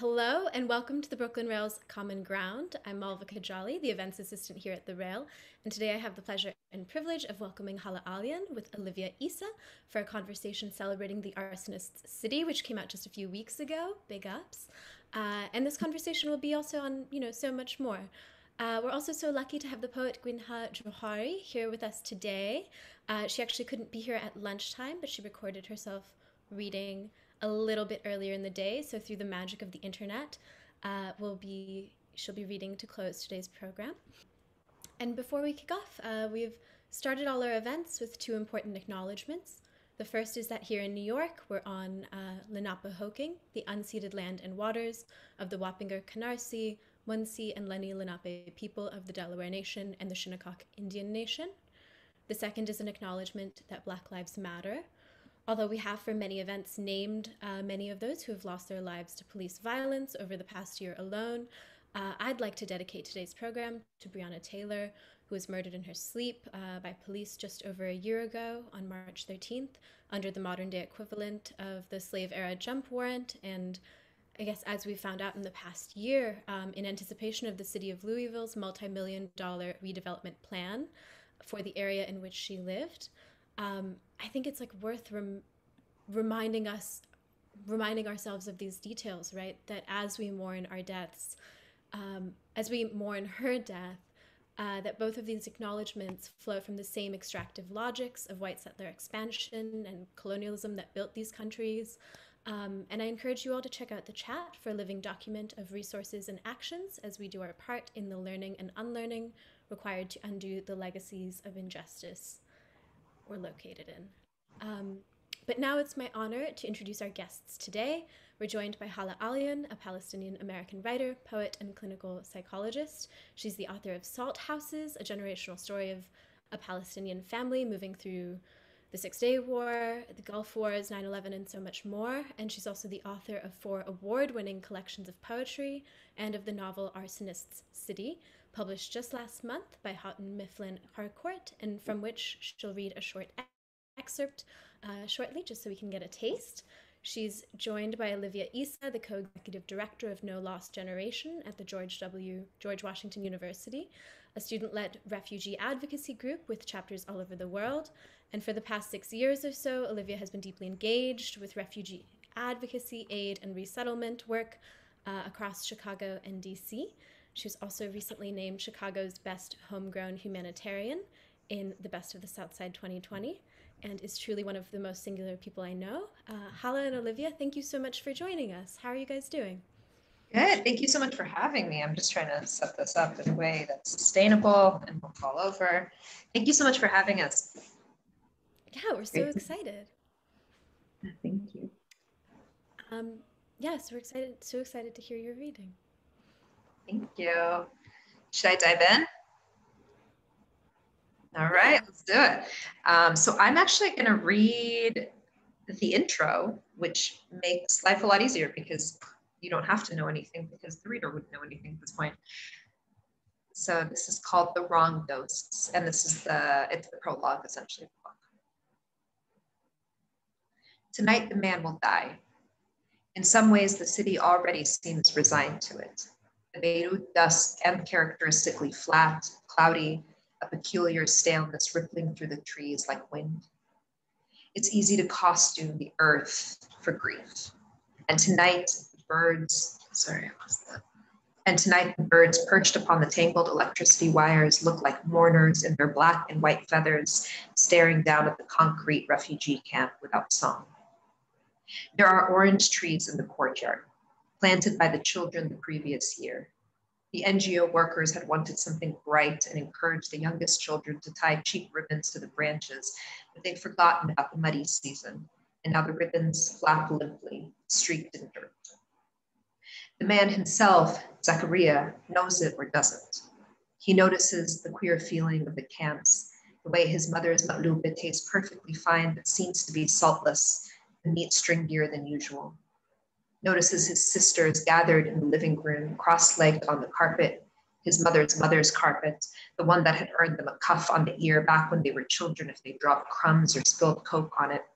Hello and welcome to the Brooklyn Rail's Common Ground. I'm Malva Kajali, the events assistant here at the Rail, and today I have the pleasure and privilege of welcoming Hala Alyan with Olivia Issa for a conversation celebrating the Arsonists City, which came out just a few weeks ago. Big ups. And this conversation will be also on, so much more. We're also so lucky to have the poet Ghinwa Jawhari here with us today. She actually couldn't be here at lunchtime, but she recorded herself reading a little bit earlier in the day. So through the magic of the internet, she'll be reading to close today's program. And before we kick off, we've started all our events with two important acknowledgements. The first is that here in New York, we're on Lenape-Hoking, the unceded land and waters of the Wappinger, Canarsie, Munsee, and Lenni Lenape people of the Delaware Nation and the Shinnecock Indian Nation. The second is an acknowledgement that Black Lives Matter. Although we have for many events named many of those who have lost their lives to police violence over the past year alone, I'd like to dedicate today's program to Breonna Taylor, who was murdered in her sleep by police just over a year ago on March 13th under the modern-day equivalent of the slave-era jump warrant. And I guess as we found out in the past year, in anticipation of the city of Louisville's multi-million-dollar redevelopment plan for the area in which she lived, I think it's like worth reminding ourselves of these details, right? That as we mourn our deaths, as we mourn her death, that both of these acknowledgements flow from the same extractive logics of white settler expansion and colonialism that built these countries. And I encourage you all to check out the chat for a living document of resources and actions as we do our part in the learning and unlearning required to undo the legacies of injustice we're located in. But now it's my honor to introduce our guests today. We're joined by Hala Alian, a Palestinian American writer, poet, and clinical psychologist. She's the author of Salt Houses, a generational story of a Palestinian family moving through the Six-Day War, the Gulf Wars, 9/11, and so much more. And she's also the author of 4 award-winning collections of poetry and of the novel Arsonists City, published just last month by Houghton Mifflin Harcourt, and from which she'll read a short excerpt shortly, just so we can get a taste. She's joined by Olivia Issa, the co-executive director of No Lost Generation at the George Washington University, a student-led refugee-advocacy group with chapters all over the world. And for the past 6 years or so, Olivia has been deeply engaged with refugee advocacy, aid, and resettlement work across Chicago and D.C. She was also recently named Chicago's Best Homegrown Humanitarian in the Best of the Southside 2020, and is truly one of the most singular people I know. Hala and Olivia, thank you so much for joining us. How are you guys doing? Good. Thank you so much for having me. I'm just trying to set this up in a way that's sustainable and won't fall over. Thank you so much for having us. Yeah, we're so excited. Thank you. Yes, we're so excited to hear your reading. Thank you. Should I dive in? All right, let's do it. So I'm actually going to read the intro, which makes life a lot easier because you don't have to know anything because the reader wouldn't know anything at this point. So this is called The Wrong Ghosts, and it's the prologue, essentially, of the book. Tonight, the man will die. In some ways, the city already seems resigned to it. The Beirut dusk, uncharacteristically flat, cloudy, a peculiar staleness rippling through the trees like wind. It's easy to costume the earth for grief. And tonight, the birds perched upon the tangled electricity wires look like mourners in their black and white feathers, staring down at the concrete refugee camp without song. There are orange trees in the courtyard, planted by the children the previous year. The NGO workers had wanted something bright and encouraged the youngest children to tie cheap ribbons to the branches, but they'd forgotten about the muddy season, and now the ribbons flap limply, streaked in dirt. The man himself, Zachariah, knows it or doesn't. He notices the queer feeling of the camps, the way his mother's matlube tastes perfectly fine but seems to be saltless, the meat stringier than usual. Notices his sisters gathered in the living room, cross-legged on the carpet, his mother's carpet, the one that had earned them a cuff on the ear back when they were children if they dropped crumbs or spilled Coke on it.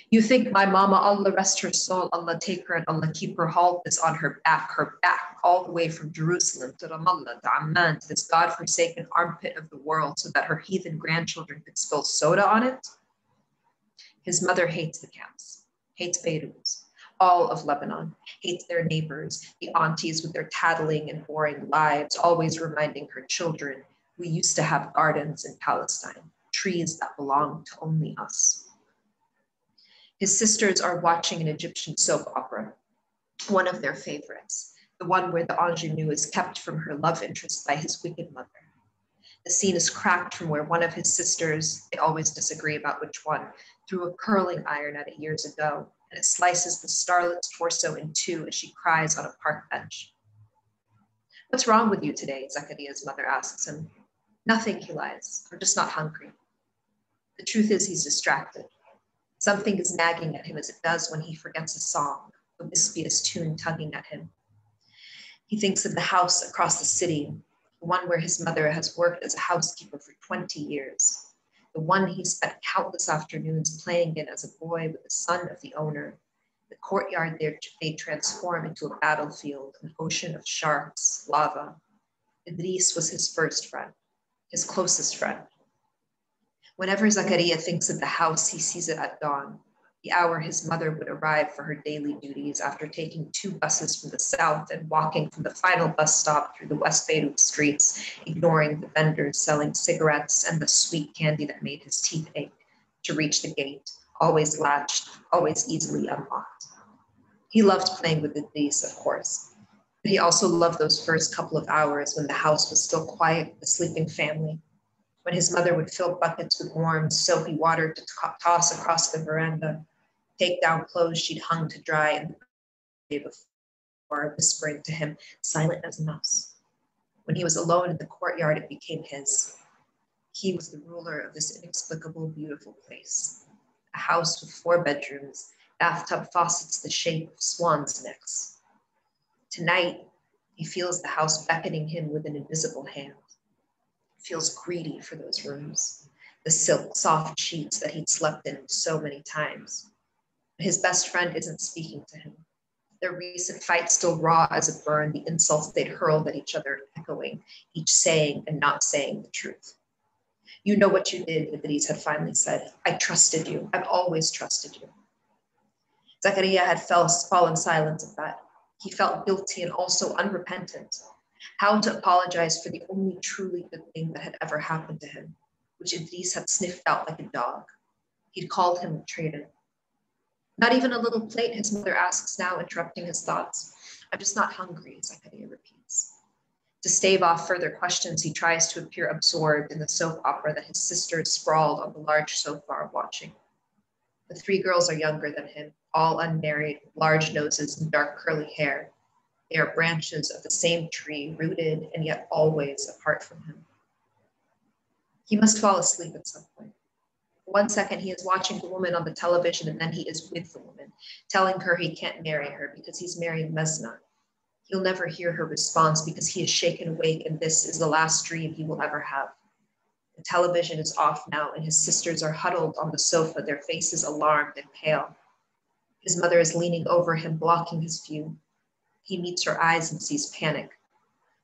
You think my mama, Allah rest her soul, Allah take her and Allah keep her, hauled this on her back, all the way from Jerusalem to Ramallah, to Amman, to this God-forsaken armpit of the world so that her heathen grandchildren could spill soda on it? His mother hates the camps, hates Beirut, all of Lebanon, hates their neighbors, the aunties with their tattling and boring lives, always reminding her children, we used to have gardens in Palestine, trees that belonged to only us. His sisters are watching an Egyptian soap opera, one of their favorites, the one where the ingenue is kept from her love interest by his wicked mother. The scene is cracked from where one of his sisters, they always disagree about which one, threw a curling iron at it years ago, and it slices the starlet's torso in two as she cries on a park bench. What's wrong with you today? Zakaria's mother asks him. Nothing, he lies. I'm just not hungry. The truth is he's distracted. Something is nagging at him as it does when he forgets a song, a wispious tune tugging at him. He thinks of the house across the city, the one where his mother has worked as a housekeeper for 20 years, the one he spent countless afternoons playing in as a boy with the son of the owner. The courtyard there they transform into a battlefield, an ocean of sharks, lava. Idris was his first friend, his closest friend. Whenever Zakaria thinks of the house, he sees it at dawn, the hour his mother would arrive for her daily duties after taking 2 buses from the south and walking from the final bus stop through the West Beirut streets, ignoring the vendors selling cigarettes and the sweet candy that made his teeth ache, to reach the gate, always latched, always easily unlocked. He loved playing with Idris, of course, but he also loved those first couple of hours when the house was still quiet with the sleeping family, when his mother would fill buckets with warm, soapy water to toss across the veranda, take down clothes she'd hung to dry in the day before, whispering to him, silent as a mouse. When he was alone in the courtyard, it became his. He was the ruler of this inexplicable, beautiful place. A house with 4 bedrooms, bathtub faucets the shape of swans' necks. Tonight, he feels the house beckoning him with an invisible hand. Feels greedy for those rooms, the silk, soft sheets that he'd slept in so many times. But his best friend isn't speaking to him. Their recent fight still raw as a burn, the insults they'd hurled at each other echoing, each saying and not saying the truth. You know what you did, Idris had finally said. I trusted you. I've always trusted you. Zakaria had fallen silent at that. He felt guilty and also unrepentant. How to apologize for the only truly good thing that had ever happened to him, which Idris had sniffed out like a dog. He'd called him a traitor. Not even a little plate, his mother asks now, interrupting his thoughts. I'm just not hungry, Zakaria repeats. To stave off further questions, he tries to appear absorbed in the soap opera that his sisters sprawled on the large sofa are watching. The 3 girls are younger than him, all unmarried, with large noses and dark curly hair. They are branches of the same tree, rooted and yet always apart from him. He must fall asleep at some point. For 1 second, he is watching the woman on the television, and then he is with the woman, telling her he can't marry her because he's married Mesna. He'll never hear her response because he is shaken awake, and this is the last dream he will ever have. The television is off now, and his sisters are huddled on the sofa, their faces alarmed and pale. His mother is leaning over him, blocking his view. He meets her eyes and sees panic.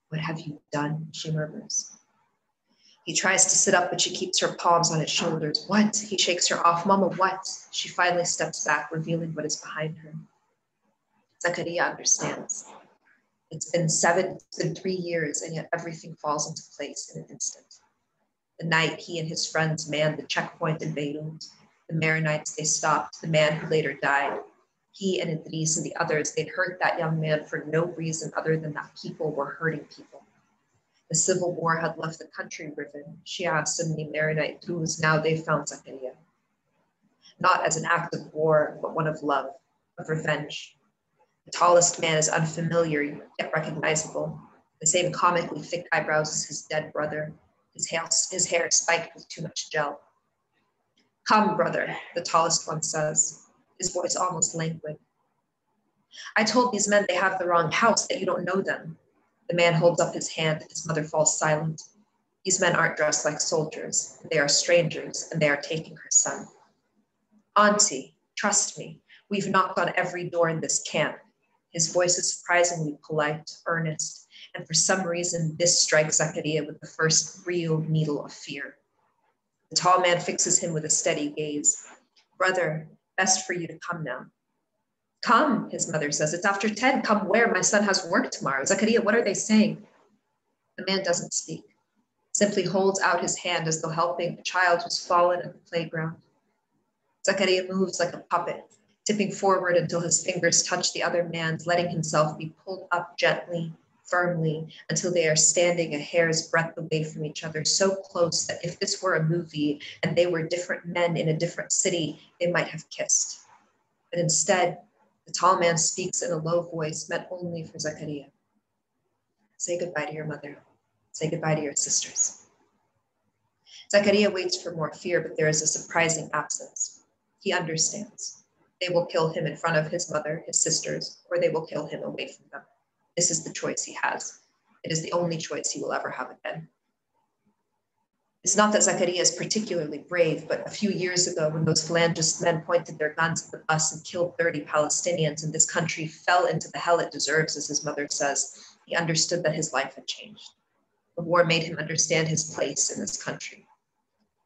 What have you done? She murmurs. He tries to sit up, but she keeps her palms on his shoulders. What? He shakes her off. Mama, what? She finally steps back, revealing what is behind her. Zakaria understands. It's been 3 years, and yet everything falls into place in an instant. The night he and his friends manned the checkpoint in Beirut, the Maronites they stopped, the man who later died. He and Idris and the others, they'd hurt that young man for no reason other than that people were hurting people. The civil war had left the country riven. Shia, Sunni, Maronite, Druze, now they found Zakaria. Not as an act of war, but one of love, of revenge. The tallest man is unfamiliar, yet recognizable. The same comically thick eyebrows as his dead brother, his hair spiked with too much gel. Come, brother, the tallest one says, his voice almost languid. I told these men they have the wrong house, that you don't know them. The man holds up his hand and his mother falls silent. These men aren't dressed like soldiers. They are strangers, and they are taking her son. Auntie, Trust me, we've knocked on every door in this camp. His voice is surprisingly polite, earnest, and for some reason, this strikes Zakaria with the first real needle of fear. The tall man fixes him with a steady gaze. Brother, best for you to come now. Come, his mother says. It's after 10. Come where? My son has work tomorrow. Zakaria, what are they saying? The man doesn't speak, simply holds out his hand as though helping a child who's fallen at the playground. Zakaria moves like a puppet, tipping forward until his fingers touch the other man's, letting himself be pulled up gently, firmly, until they are standing a hair's breadth away from each other, so close that if this were a movie and they were different men in a different city, they might have kissed. But instead, the tall man speaks in a low voice meant only for Zakaria. Say goodbye to your mother. Say goodbye to your sisters. Zakaria waits for more fear, but there is a surprising absence. He understands. They will kill him in front of his mother, his sisters, or they will kill him away from them. This is the choice he has. It is the only choice he will ever have again. It's not that Zakaria is particularly brave, but a few years ago, when those Phalangist men pointed their guns at the bus and killed 30 Palestinians, and this country fell into the hell it deserves, as his mother says, he understood that his life had changed. The war made him understand his place in this country.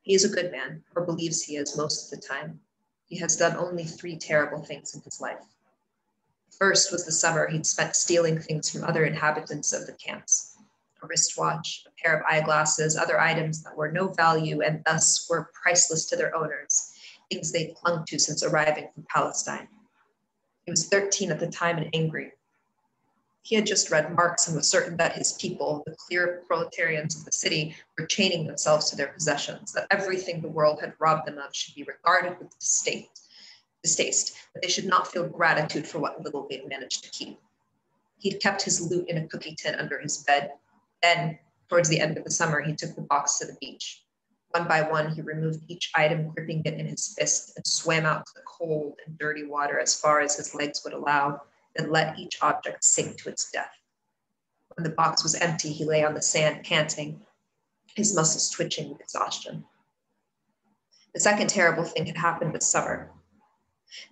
He is a good man, or believes he is most of the time. He has done only 3 terrible things in his life. First was the summer he'd spent stealing things from other inhabitants of the camps. A wristwatch, a pair of eyeglasses, other items that were no value and thus were priceless to their owners, things they'd clung to since arriving from Palestine. He was 13 at the time and angry. He had just read Marx and was certain that his people, the clear proletarians of the city, were chaining themselves to their possessions, that everything the world had robbed them of should be regarded with distaste, that they should not feel gratitude for what little they'd managed to keep. He'd kept his loot in a cookie tin under his bed. Then, towards the end of the summer, he took the box to the beach. One by one, he removed each item, gripping it in his fist, and swam out to the cold and dirty water as far as his legs would allow, then let each object sink to its death. When the box was empty, he lay on the sand, panting, his muscles twitching with exhaustion. The second terrible thing had happened this summer.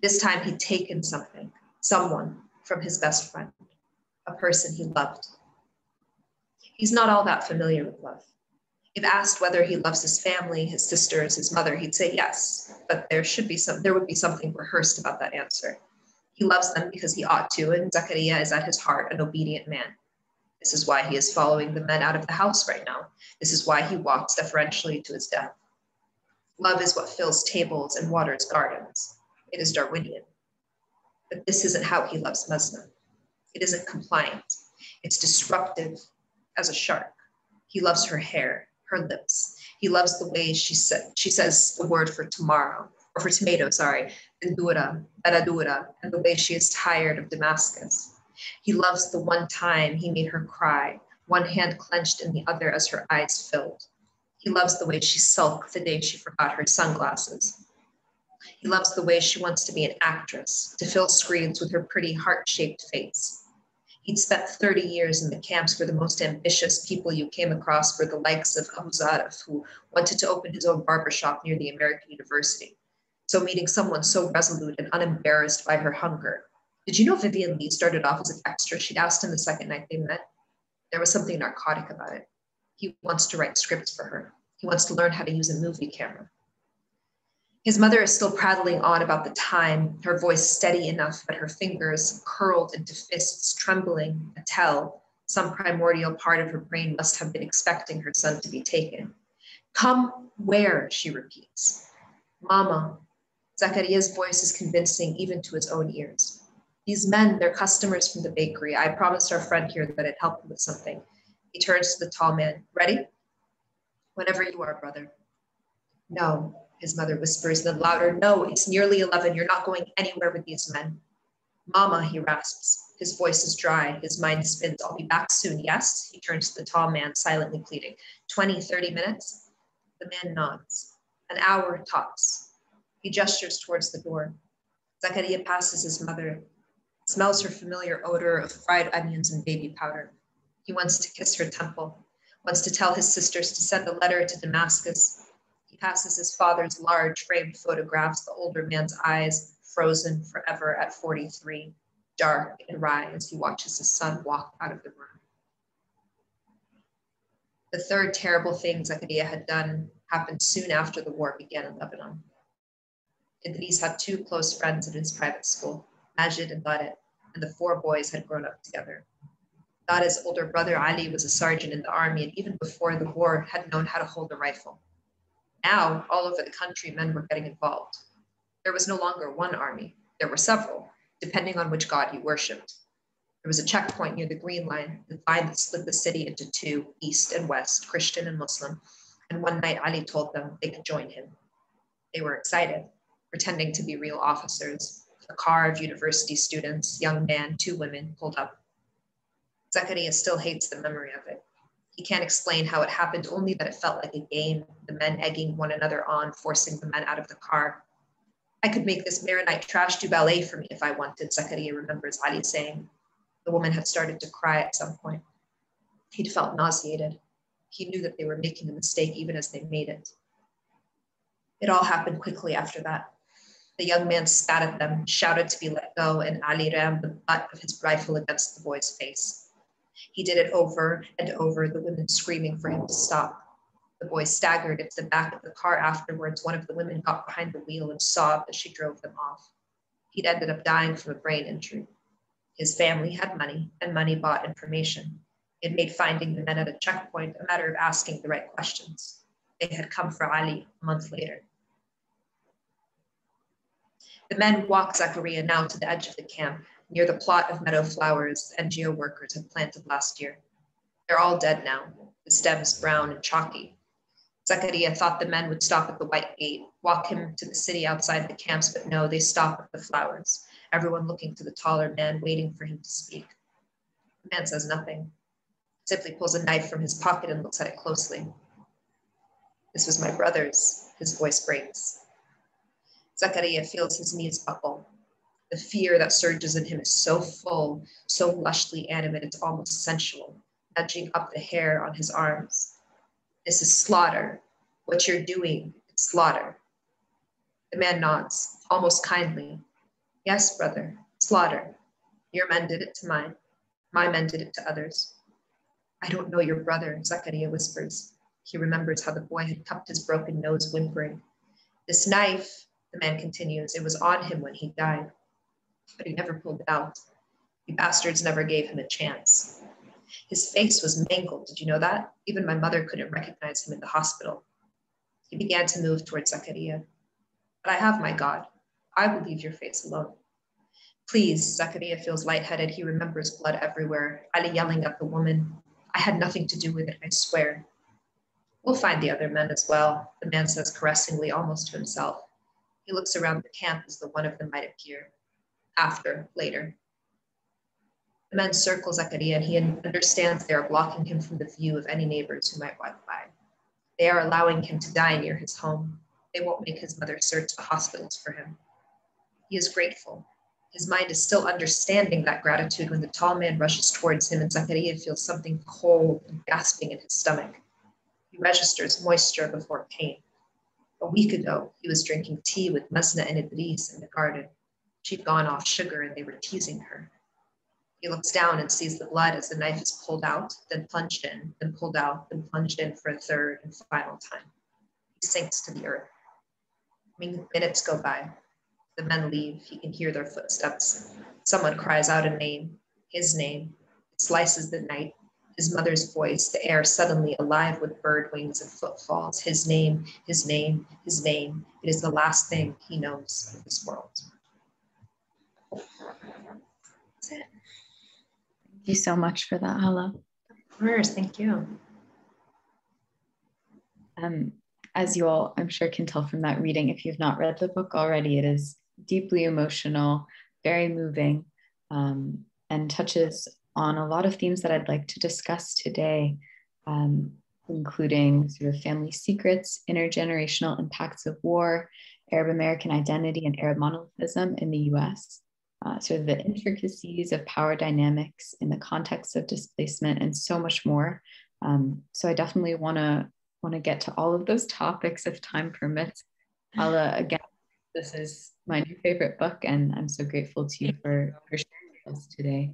This time, he'd taken something, someone, from his best friend, a person he loved. He's not all that familiar with love. If asked whether he loves his family, his sisters, his mother, he'd say yes, but there would be something rehearsed about that answer. He loves them because he ought to, and Zakaria is at his heart an obedient man. This is why he is following the men out of the house right now. This is why he walks deferentially to his death. Love is what fills tables and waters gardens. It is Darwinian. But this isn't how he loves Mesna. It isn't compliant. It's disruptive as a shark. He loves her hair, her lips. He loves the way she says the word for tomorrow, or for tomato, Bendura, Beradura, and the way she is tired of Damascus. He loves the one time he made her cry, one hand clenched in the other as her eyes filled. He loves the way she sulked the day she forgot her sunglasses. He loves the way she wants to be an actress, to fill screens with her pretty heart-shaped face. He'd spent 30 years in the camps where the most ambitious people you came across were the likes of Abu Zarif, who wanted to open his own barbershop near the American University. So meeting someone so resolute and unembarrassed by her hunger. Did you know Vivian Lee started off as an extra? She'd asked him the second night they met. There was something narcotic about it. He wants to write scripts for her. He wants to learn how to use a movie camera. His mother is still prattling on about the time, her voice steady enough that her fingers curled into fists, trembling, a tell. Some primordial part of her brain must have been expecting her son to be taken. Come where, she repeats. Mama. Zakaria's voice is convincing even to his own ears. These men, they're customers from the bakery. I promised our friend here that I'd help him with something. He turns to the tall man. Ready? Whenever you are, brother. No, his mother whispers, then louder. No, it's nearly 11. You're not going anywhere with these men. Mama, he rasps. His voice is dry. His mind spins. I'll be back soon, yes? He turns to the tall man, silently pleading. 20, 30 minutes? The man nods. An hour tops. He gestures towards the door. Zakaria passes his mother, smells her familiar odor of fried onions and baby powder. He wants to kiss her temple, wants to tell his sisters to send a letter to Damascus. He passes his father's large framed photographs, the older man's eyes frozen forever at 43, dark and wry as he watches his son walk out of the room. The third terrible thing Zakaria had done happened soon after the war began in Lebanon. Idris had two close friends in his private school, Majid and Tarek, and the four boys had grown up together. Tarek's older brother Ali was a sergeant in the army, and even before the war had known how to hold a rifle. Now, all over the country, men were getting involved. There was no longer one army. There were several, depending on which god you worshipped. There was a checkpoint near the Green Line, the line that split the city into two, east and west, Christian and Muslim, and one night Ali told them they could join him. They were excited, pretending to be real officers. A car of university students, young man, two women, pulled up. Zakaria still hates the memory of it. He can't explain how it happened, only that it felt like a game, the men egging one another on, forcing the men out of the car. I could make this Maronite trash do ballet for me if I wanted, Zakaria remembers Ali saying. The woman had started to cry at some point. He'd felt nauseated. He knew that they were making a mistake even as they made it. It all happened quickly after that. The young man spat at them, shouted to be let go, and Ali rammed the butt of his rifle against the boy's face. He did it over and over, the women screaming for him to stop. The boy staggered into the back of the car afterwards. One of the women got behind the wheel and sobbed as she drove them off. He'd ended up dying from a brain injury. His family had money, and money bought information. It made finding the men at a checkpoint a matter of asking the right questions. They had come for Ali a month later. The men walked Zakaria now to the edge of the camp, near the plot of meadow flowers NGO workers had planted last year. They're all dead now, the stems brown and chalky. Zakaria thought the men would stop at the white gate, walk him to the city outside the camps, but no, they stopped at the flowers, everyone looking to the taller man, waiting for him to speak. The man says nothing, simply pulls a knife from his pocket and looks at it closely. This was my brother's, his voice breaks. Zakaria feels his knees buckle. The fear that surges in him is so full, so lushly animate, it's almost sensual, nudging up the hair on his arms. This is slaughter. What you're doing, it's slaughter. The man nods, almost kindly. Yes, brother, slaughter. Your men did it to mine. My men did it to others. I don't know your brother, Zakaria whispers. He remembers how the boy had cupped his broken nose, whimpering. This knife, the man continues, it was on him when he died, but he never pulled it out. You bastards never gave him a chance. His face was mangled, did you know that? Even my mother couldn't recognize him in the hospital. He began to move towards Zakaria. But I have my God. I will leave your face alone. Please, Zakaria feels lightheaded. He remembers blood everywhere. Ali yelling at the woman. I had nothing to do with it, I swear. We'll find the other men as well, the man says caressingly, almost to himself. He looks around the camp as though one of them might appear. Later. The men circle Zakaria and he understands they are blocking him from the view of any neighbors who might walk by. They are allowing him to die near his home. They won't make his mother search the hospitals for him. He is grateful. His mind is still understanding that gratitude when the tall man rushes towards him and Zakaria feels something cold and gasping in his stomach. He registers moisture before pain. A week ago, he was drinking tea with Masna and Idris in the garden. She'd gone off sugar and they were teasing her. He looks down and sees the blood as the knife is pulled out, then plunged in, then pulled out, then plunged in for a third and final time. He sinks to the earth. Minutes go by. The men leave. He can hear their footsteps. Someone cries out a name, his name. It slices the night. His mother's voice, the air suddenly alive with bird wings and footfalls. His name, his name, his name. It is the last thing he knows of this world. That's it. Thank you so much for that, Hala. Of course, thank you. As you all, I'm sure, can tell from that reading, if you've not read the book already, it is deeply emotional, very moving, and touches on a lot of themes that I'd like to discuss today, including sort of family secrets, intergenerational impacts of war, Arab American identity and Arab monolithism in the US, sort of the intricacies of power dynamics in the context of displacement, and so much more. So I definitely want to get to all of those topics if time permits. Hala, again, This is my new favorite book, and I'm so grateful to you for sharing with us today.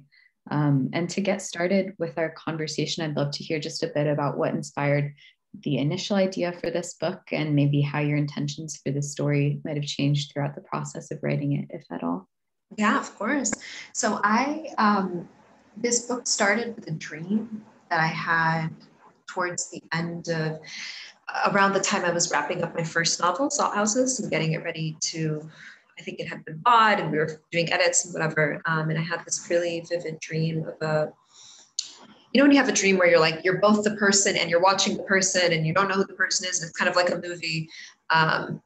And to get started with our conversation, I'd love to hear just a bit about what inspired the initial idea for this book and maybe how your intentions for the story might have changed throughout the process of writing it, if at all. Yeah, of course. So this book started with a dream that I had towards the end of, around the time I was wrapping up my first novel, Salt Houses, and getting it ready to, I think it had been bought and we were doing edits and whatever. And I had this really vivid dream of when you have a dream where you're both the person and you're watching the person and you don't know who the person is, and it's kind of like a movie.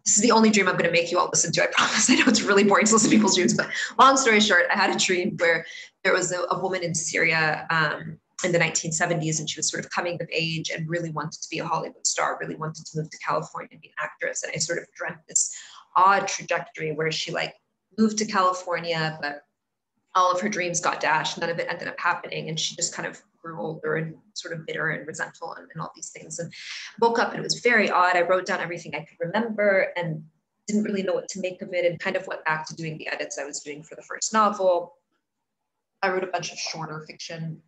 This is the only dream I'm going to make you all listen to, I promise. I know it's really boring to listen to people's dreams, but long story short, I had a dream where there was a woman in Syria in the 1970s, and she was sort of coming of age and really wanted to be a Hollywood star, really wanted to move to California and be an actress. And I sort of dreamt this odd trajectory where she moved to California, but all of her dreams got dashed. None of it ended up happening. And she just kind of grew older and sort of bitter and resentful and all these things. And woke up and it was very odd. I wrote down everything I could remember and didn't really know what to make of it, and kind of went back to doing the edits I was doing for the first novel. I wrote a bunch of shorter fiction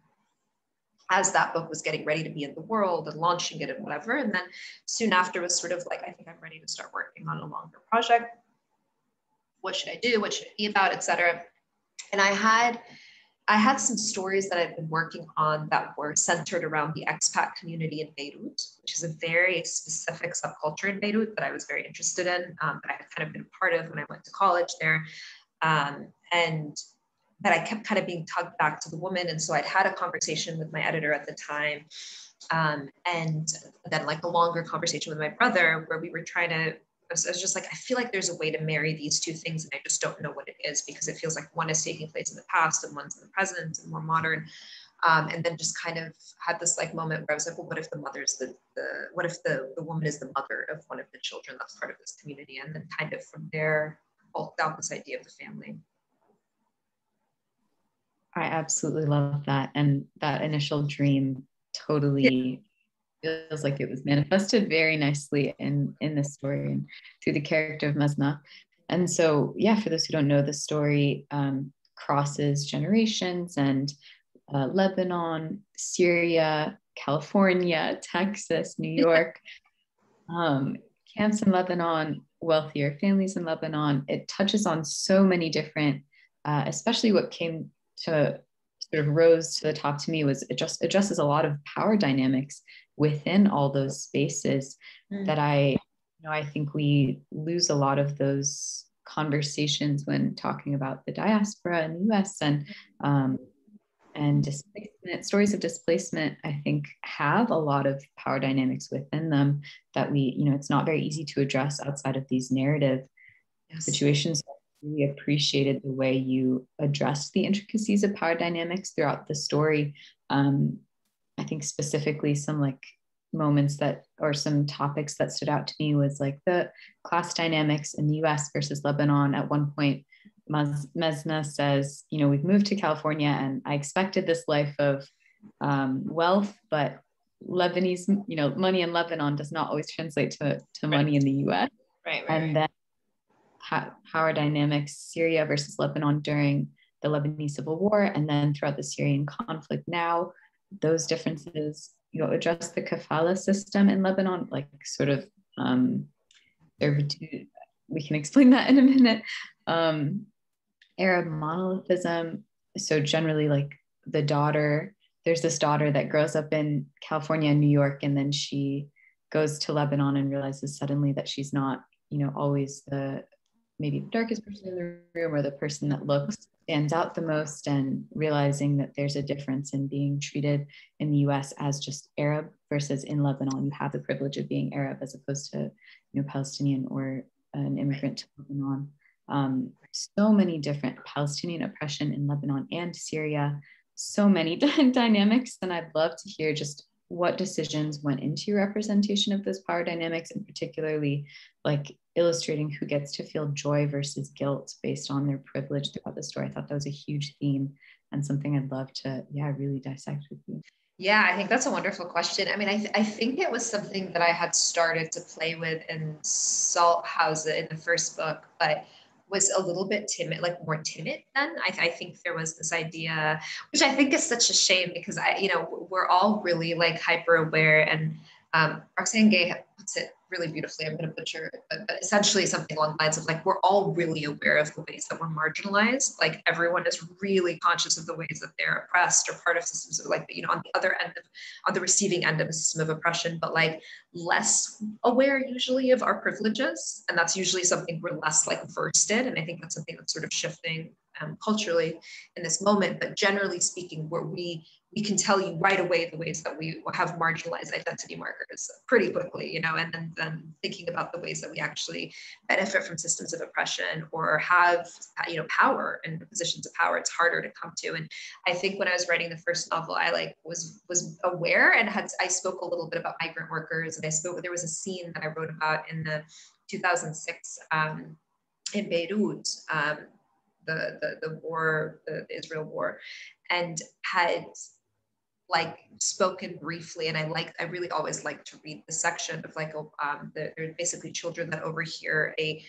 as that book was getting ready to be in the world and launching it and whatever. And then soon after was sort of like, I think I'm ready to start working on a longer project. What should I do? What should it be about, et cetera? And I had some stories that I've been working on that were centered around the expat community in Beirut, which is a very specific subculture in Beirut that I was very interested in, that I had kind of been a part of when I went to college there. And that I kept kind of being tugged back to the woman. And so I'd had a conversation with my editor at the time, and then a longer conversation with my brother where we were trying to, I was just like, I feel like there's a way to marry these two things, and I just don't know what it is, because it feels like one is taking place in the past and one's in the present and more modern. And then just kind of had this moment where I was like, well, what if the mother's what if the woman is the mother of one of the children that's part of this community? And then kind of from there, bulked out this idea of the family. I absolutely love that. And that initial dream totally feels like it was manifested very nicely in this story and through the character of Mesna. And so, yeah, for those who don't know, the story crosses generations and Lebanon, Syria, California, Texas, New York, camps in Lebanon, wealthier families in Lebanon. It touches on so many different, especially what came to sort of rose to the top to me was it just addresses a lot of power dynamics within all those spaces that I think we lose a lot of those conversations when talking about the diaspora in the US and displacement. Stories of displacement, I think, have a lot of power dynamics within them that it's not very easy to address outside of these narrative situations. Really appreciated the way you addressed the intricacies of power dynamics throughout the story. I think specifically some moments or some topics that stood out to me was the class dynamics in the US versus Lebanon. At one point, Mesna says, we've moved to California and I expected this life of wealth, but Lebanese, money in Lebanon does not always translate to money in the US. Right. And then power dynamics, Syria versus Lebanon during the Lebanese Civil War, and then throughout the Syrian conflict now, those differences, address the kafala system in Lebanon, sort of servitude. We can explain that in a minute. Arab monolithism. So generally, there's this daughter that grows up in California and New York, and then she goes to Lebanon and realizes suddenly that she's not, always maybe the darkest person in the room or the person that stands out the most, and realizing that there's a difference in being treated in the US as just Arab versus in Lebanon, you have the privilege of being Arab as opposed to, Palestinian or an immigrant to Lebanon. So many different Palestinian oppression in Lebanon and Syria, so many dynamics. And I'd love to hear just what decisions went into your representation of those power dynamics, and particularly illustrating who gets to feel joy versus guilt based on their privilege throughout the story. I thought that was a huge theme and something I'd love to, really dissect with you. Yeah, I think that's a wonderful question. I mean, I think it was something that I had started to play with in Salt House in the first book, but was a little bit timid, like more timid then. I think there was this idea, which I think is such a shame because we're all really like hyper aware, and Roxane Gay puts it really beautifully. I'm going to butcher it, but essentially something along the lines of like, we're all really aware of the ways that we're marginalized. Like everyone is really conscious of the ways that they're oppressed or part of systems of like, on the other end of, on the receiving end of a system of oppression, but like less aware usually of our privileges. And that's usually something we're less like versed in. And I think that's something that's sort of shifting culturally in this moment. But generally speaking, where we can tell you right away the ways that we have marginalized identity markers pretty quickly, and then thinking about the ways that we actually benefit from systems of oppression or have, power and positions of power, it's harder to come to. And I think when I was writing the first novel, I like was aware and I spoke a little bit about migrant workers, and there was a scene that I wrote about in the 2006 in Beirut, the war, the Israel war, and had like spoken briefly. And I really always like to read the section of like, they're basically children that overhear a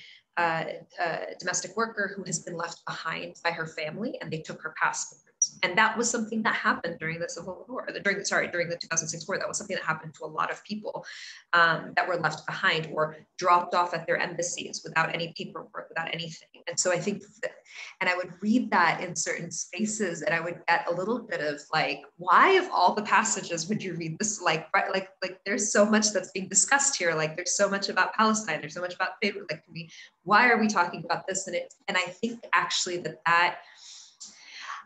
domestic worker who has been left behind by her family, and they took her passport. And that was something that happened during the Civil War, during the 2006 war. That was something that happened to a lot of people that were left behind or dropped off at their embassies without any paperwork, without anything. And so I think and I would read that in certain spaces, and I would get a little bit of like, why of all the passages would you read this? Like there's so much that's being discussed here. Like there's so much about Palestine. There's so much about Beirut. Like, why are we talking about this? And I think actually that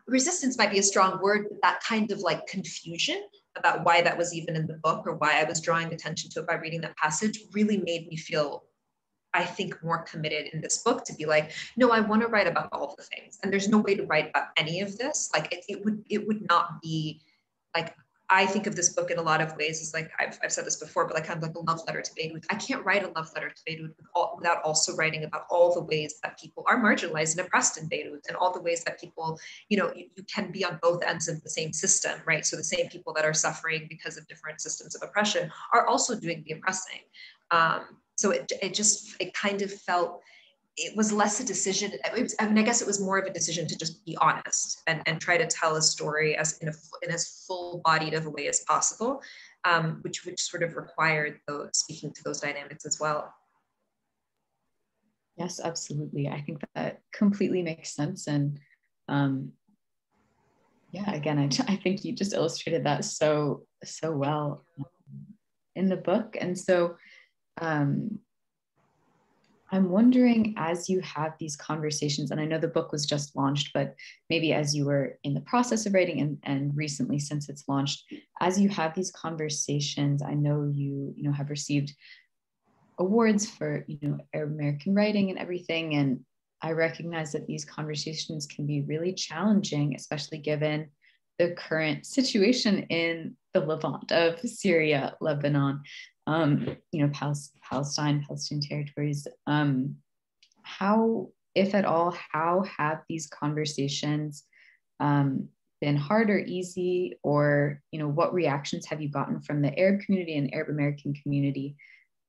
resistance might be a strong word, but that kind of like confusion about why that was even in the book or why I was drawing attention to it by reading that passage really made me feel, I think, more committed in this book to be like, no, I want to write about all the things. And there's no way to write about any of this. Like it would not be like, I think of this book in a lot of ways as like, I've said this before, but like kind of like a love letter to Beirut. I can't write a love letter to Beirut without also writing about all the ways that people are marginalized and oppressed in Beirut, and all the ways that people, you can be on both ends of the same system, right? So the same people that are suffering because of different systems of oppression are also doing the oppressing. So it kind of felt, it was less a decision. I guess it was more of a decision to just be honest and try to tell a story as in as full-bodied of a way as possible, which sort of required speaking to those dynamics as well. Yes, absolutely. I think that completely makes sense. And yeah, again, I think you just illustrated that so well in the book. And so I'm wondering, as you have these conversations, and I know the book was just launched, but maybe as you were in the process of writing and recently since it's launched, as you have these conversations, I know you have received awards for, Arab American writing and everything. And I recognize that these conversations can be really challenging, especially given the current situation in the Levant of Syria, Lebanon, Palestine, Palestinian territories. How, if at all, how have these conversations been hard or easy, or what reactions have you gotten from the Arab community and Arab American community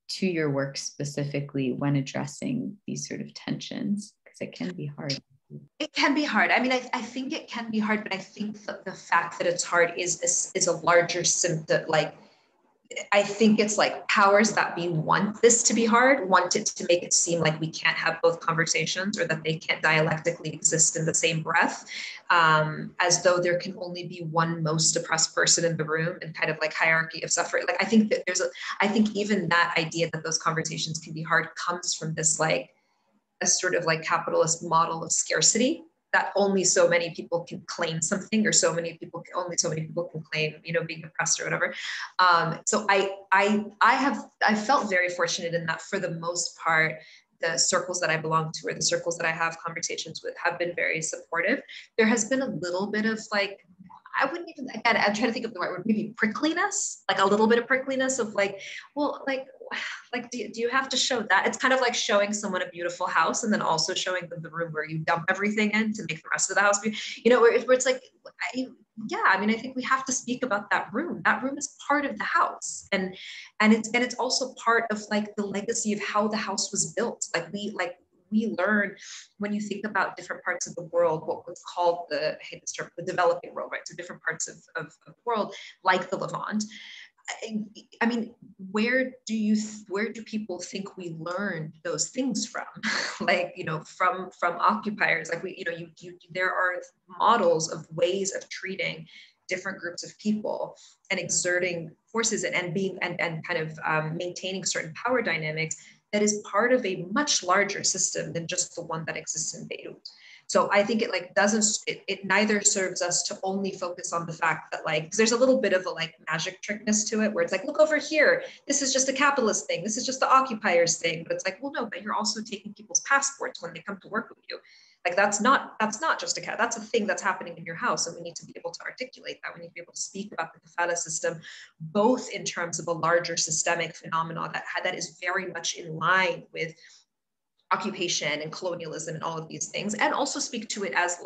to your work specifically when addressing these sort of tensions? Because it can be hard. It can be hard. I mean, I think it can be hard, but I think that the fact that it's hard is a larger symptom. Like, I think it's like powers that be want this to be hard, want it to make it seem like we can't have both conversations, or that they can't dialectically exist in the same breath, as though there can only be one most oppressed person in the room, and kind of like hierarchy of suffering. Like, I think that I think even that idea that those conversations can be hard comes from this like a sort of like capitalist model of scarcity, that only so many people can claim something, or only so many people can claim, being oppressed or whatever. So I felt very fortunate in that, for the most part, the circles that I belong to, or the circles that I have conversations with, have been very supportive. There has been a little bit of like, I wouldn't even, again, I'm trying to think of the right word, maybe prickliness, like a little bit of prickliness of like, well, like, like, do you have to show that? It's kind of like showing someone a beautiful house and then also showing them the room where you dump everything in to make the rest of the house where it's like, I think we have to speak about that room. That room is part of the house, and it's also part of like the legacy of how the house was built. We learn, when you think about different parts of the world, what was called the developing world, right? So different parts of the world, like the Levant. I mean, where do people think we learned those things from? From occupiers. There are models of ways of treating different groups of people and exerting forces and being and kind of maintaining certain power dynamics that is part of a much larger system than just the one that exists in Beirut. So I think it neither serves us to only focus on the fact that because there's a little bit of a magic trickness to it where it's like, look over here, this is just a capitalist thing, this is just the occupiers thing. But it's like, well, no, but you're also taking people's passports when they come to work with you. That's not just that's a thing that's happening in your house. And we need to be able to articulate that. We need to be able to speak about the kafala system, both in terms of a larger systemic phenomenon that is very much in line with occupation and colonialism and all of these things, and also speak to it as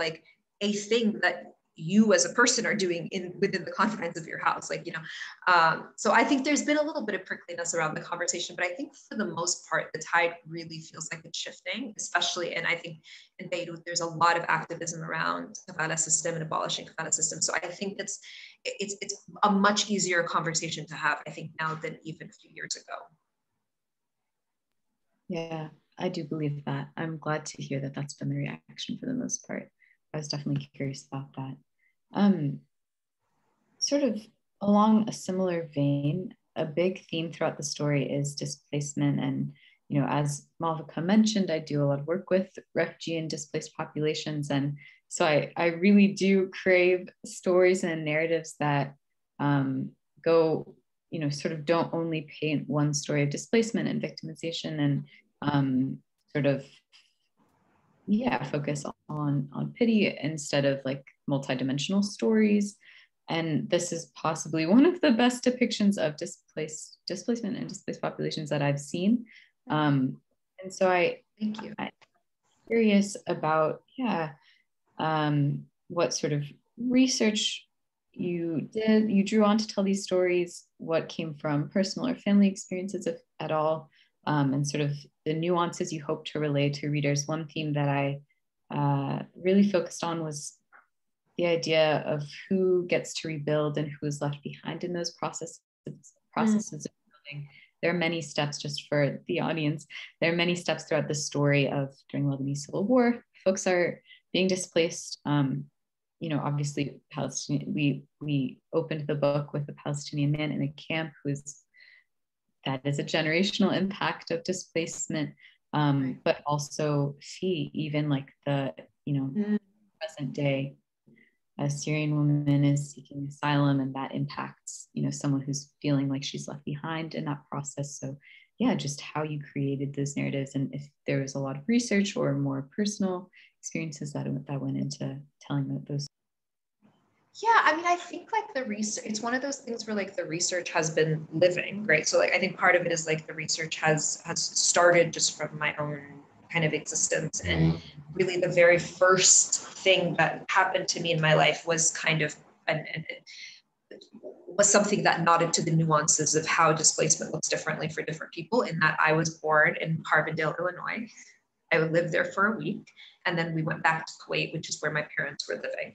a thing that you as a person are doing within the confines of your house. So I think there's been a little bit of prickliness around the conversation, but I think for the most part, the tide really feels like it's shifting, especially, and I think in Beirut, there's a lot of activism around kafala system and abolishing kafala system. So I think it's a much easier conversation to have, I think, now than even a few years ago. Yeah, I do believe that. I'm glad to hear that that's been the reaction for the most part. I was definitely curious about that. Sort of along a similar vein, a big theme throughout the story is displacement. And, as Malvika mentioned, I do a lot of work with refugee and displaced populations. And so I really do crave stories and narratives that go, sort of don't only paint one story of displacement and victimization and focus on pity instead of multidimensional stories. And this is possibly one of the best depictions of displacement and displaced populations that I've seen. And so I'm curious about, what sort of research you did. You drew on to tell these stories, what came from personal or family experiences, if at all, and sort of the nuances you hope to relay to readers. One theme that I really focused on was the idea of who gets to rebuild and who is left behind in those processes of building. There are many steps, just for the audience, there are many steps throughout the story of during the Lebanese Civil War. Folks are being displaced. Obviously, we opened the book with a Palestinian man in a camp that is a generational impact of displacement, but also see even the present day. A Syrian woman is seeking asylum, and that impacts, someone who's feeling like she's left behind in that process. So just how you created those narratives, and if there was a lot of research or more personal experiences that went into telling those. Yeah, I think the research, it's one of those things where the research has been living, right? So I think part of it is the research has started just from my own kind of existence. And really the very first thing that happened to me in my life was kind of, was something that nodded to the nuances of how displacement looks differently for different people, in that I was born in Carbondale, Illinois. I lived there for a week, and then we went back to Kuwait, which is where my parents were living.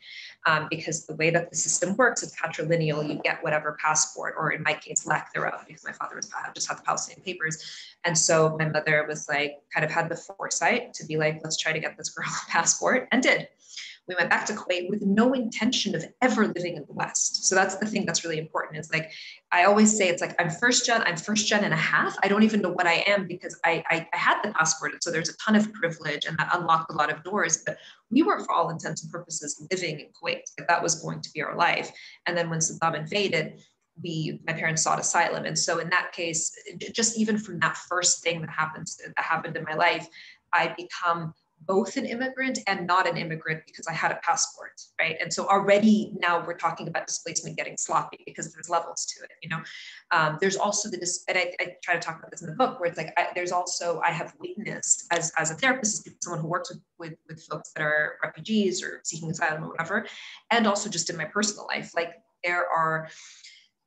Because the way that the system works, it's patrilineal. You get whatever passport, or in my case, lack thereof, because my father just had the Palestinian papers. And so my mother was kind of had the foresight to be let's try to get this girl a passport, and did. We went back to Kuwait with no intention of ever living in the West. So that's the thing that's really important, is I always say, it's I'm first gen and a half. I don't even know what I am, because I had the passport. So there's a ton of privilege, and that unlocked a lot of doors, but we were, for all intents and purposes, living in Kuwait. That was going to be our life. And then when Saddam invaded, my parents sought asylum. And so in that case, just even from that first thing that happened in my life, I become both an immigrant and not an immigrant because I had a passport, right? And so already now we're talking about displacement getting sloppy because there's levels to it, you know. There's also and I try to talk about this in the book, where it's like, I have witnessed as a therapist, as someone who works with folks that are refugees or seeking asylum or whatever, and also just in my personal life, like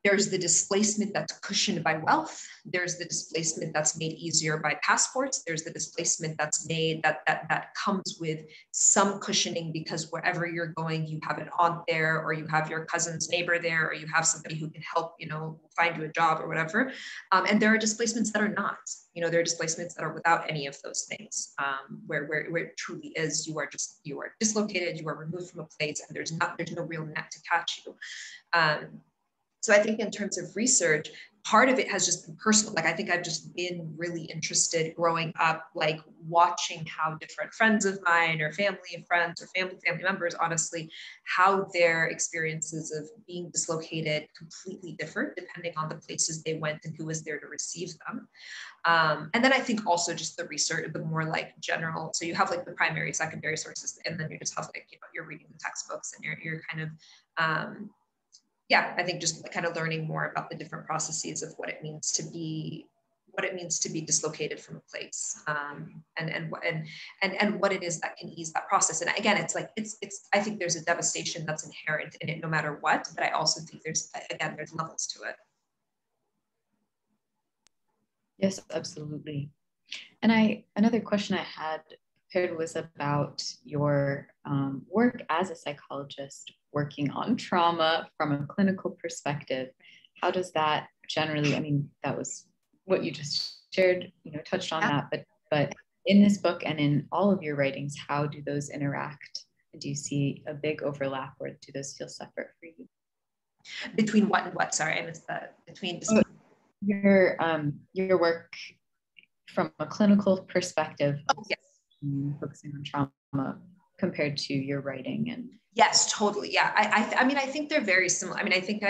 there's the displacement that's cushioned by wealth. There's the displacement that's made easier by passports. There's the displacement that's made that comes with some cushioning because wherever you're going, you have an aunt there, or you have your cousin's neighbor there, or you have somebody who can help, you know, find you a job or whatever. And there are displacements that are not. You know, there are displacements that are without any of those things, where it truly is, you are dislocated, you are removed from a place, and there's no real net to catch you. So I think in terms of research, part of it has just been personal. Like, I think I've just been really interested growing up, like watching how different friends of mine or family of friends or family members, honestly, how their experiences of being dislocated completely different depending on the places they went and who was there to receive them. And then I think also just the research, the more like general, so you have like the primary, secondary sources, and then you just have like, you know, you're reading the textbooks and you're kind of, I think just kind of learning more about the different processes of what it means to be dislocated from a place, and what it is that can ease that process. And again, it's like, I think there's a devastation that's inherent in it no matter what, but I also think there's levels to it. Yes, absolutely. And another question I had prepared was about your work as a psychologist, working on trauma from a clinical perspective. How does that generally, I mean, that was what you just shared, you know, touched on that, but in this book and in all of your writings, how do those interact? Do you see a big overlap, or do those feel separate for you? Between what and what? Sorry, I missed that. Between your work from a clinical perspective, yes, focusing on trauma compared to your writing. And yes, totally. Yeah, I mean, I think they're very similar. I mean, I think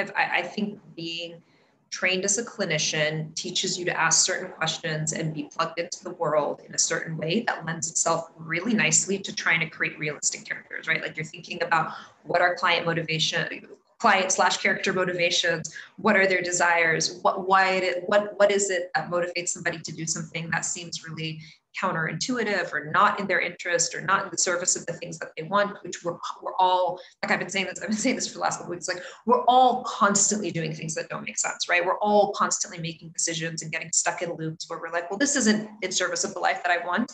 being trained as a clinician teaches you to ask certain questions and be plugged into the world in a certain way that lends itself really nicely to trying to create realistic characters, right? Like, you're thinking about what are client/character motivations, what are their desires, what is it that motivates somebody to do something that seems really counterintuitive or not in their interest or not in the service of the things that they want, which we're all, like, I've been saying this for the last couple of weeks, like, we're all constantly doing things that don't make sense, right? We're all constantly making decisions and getting stuck in loops where we're like, well, this isn't in service of the life that I want.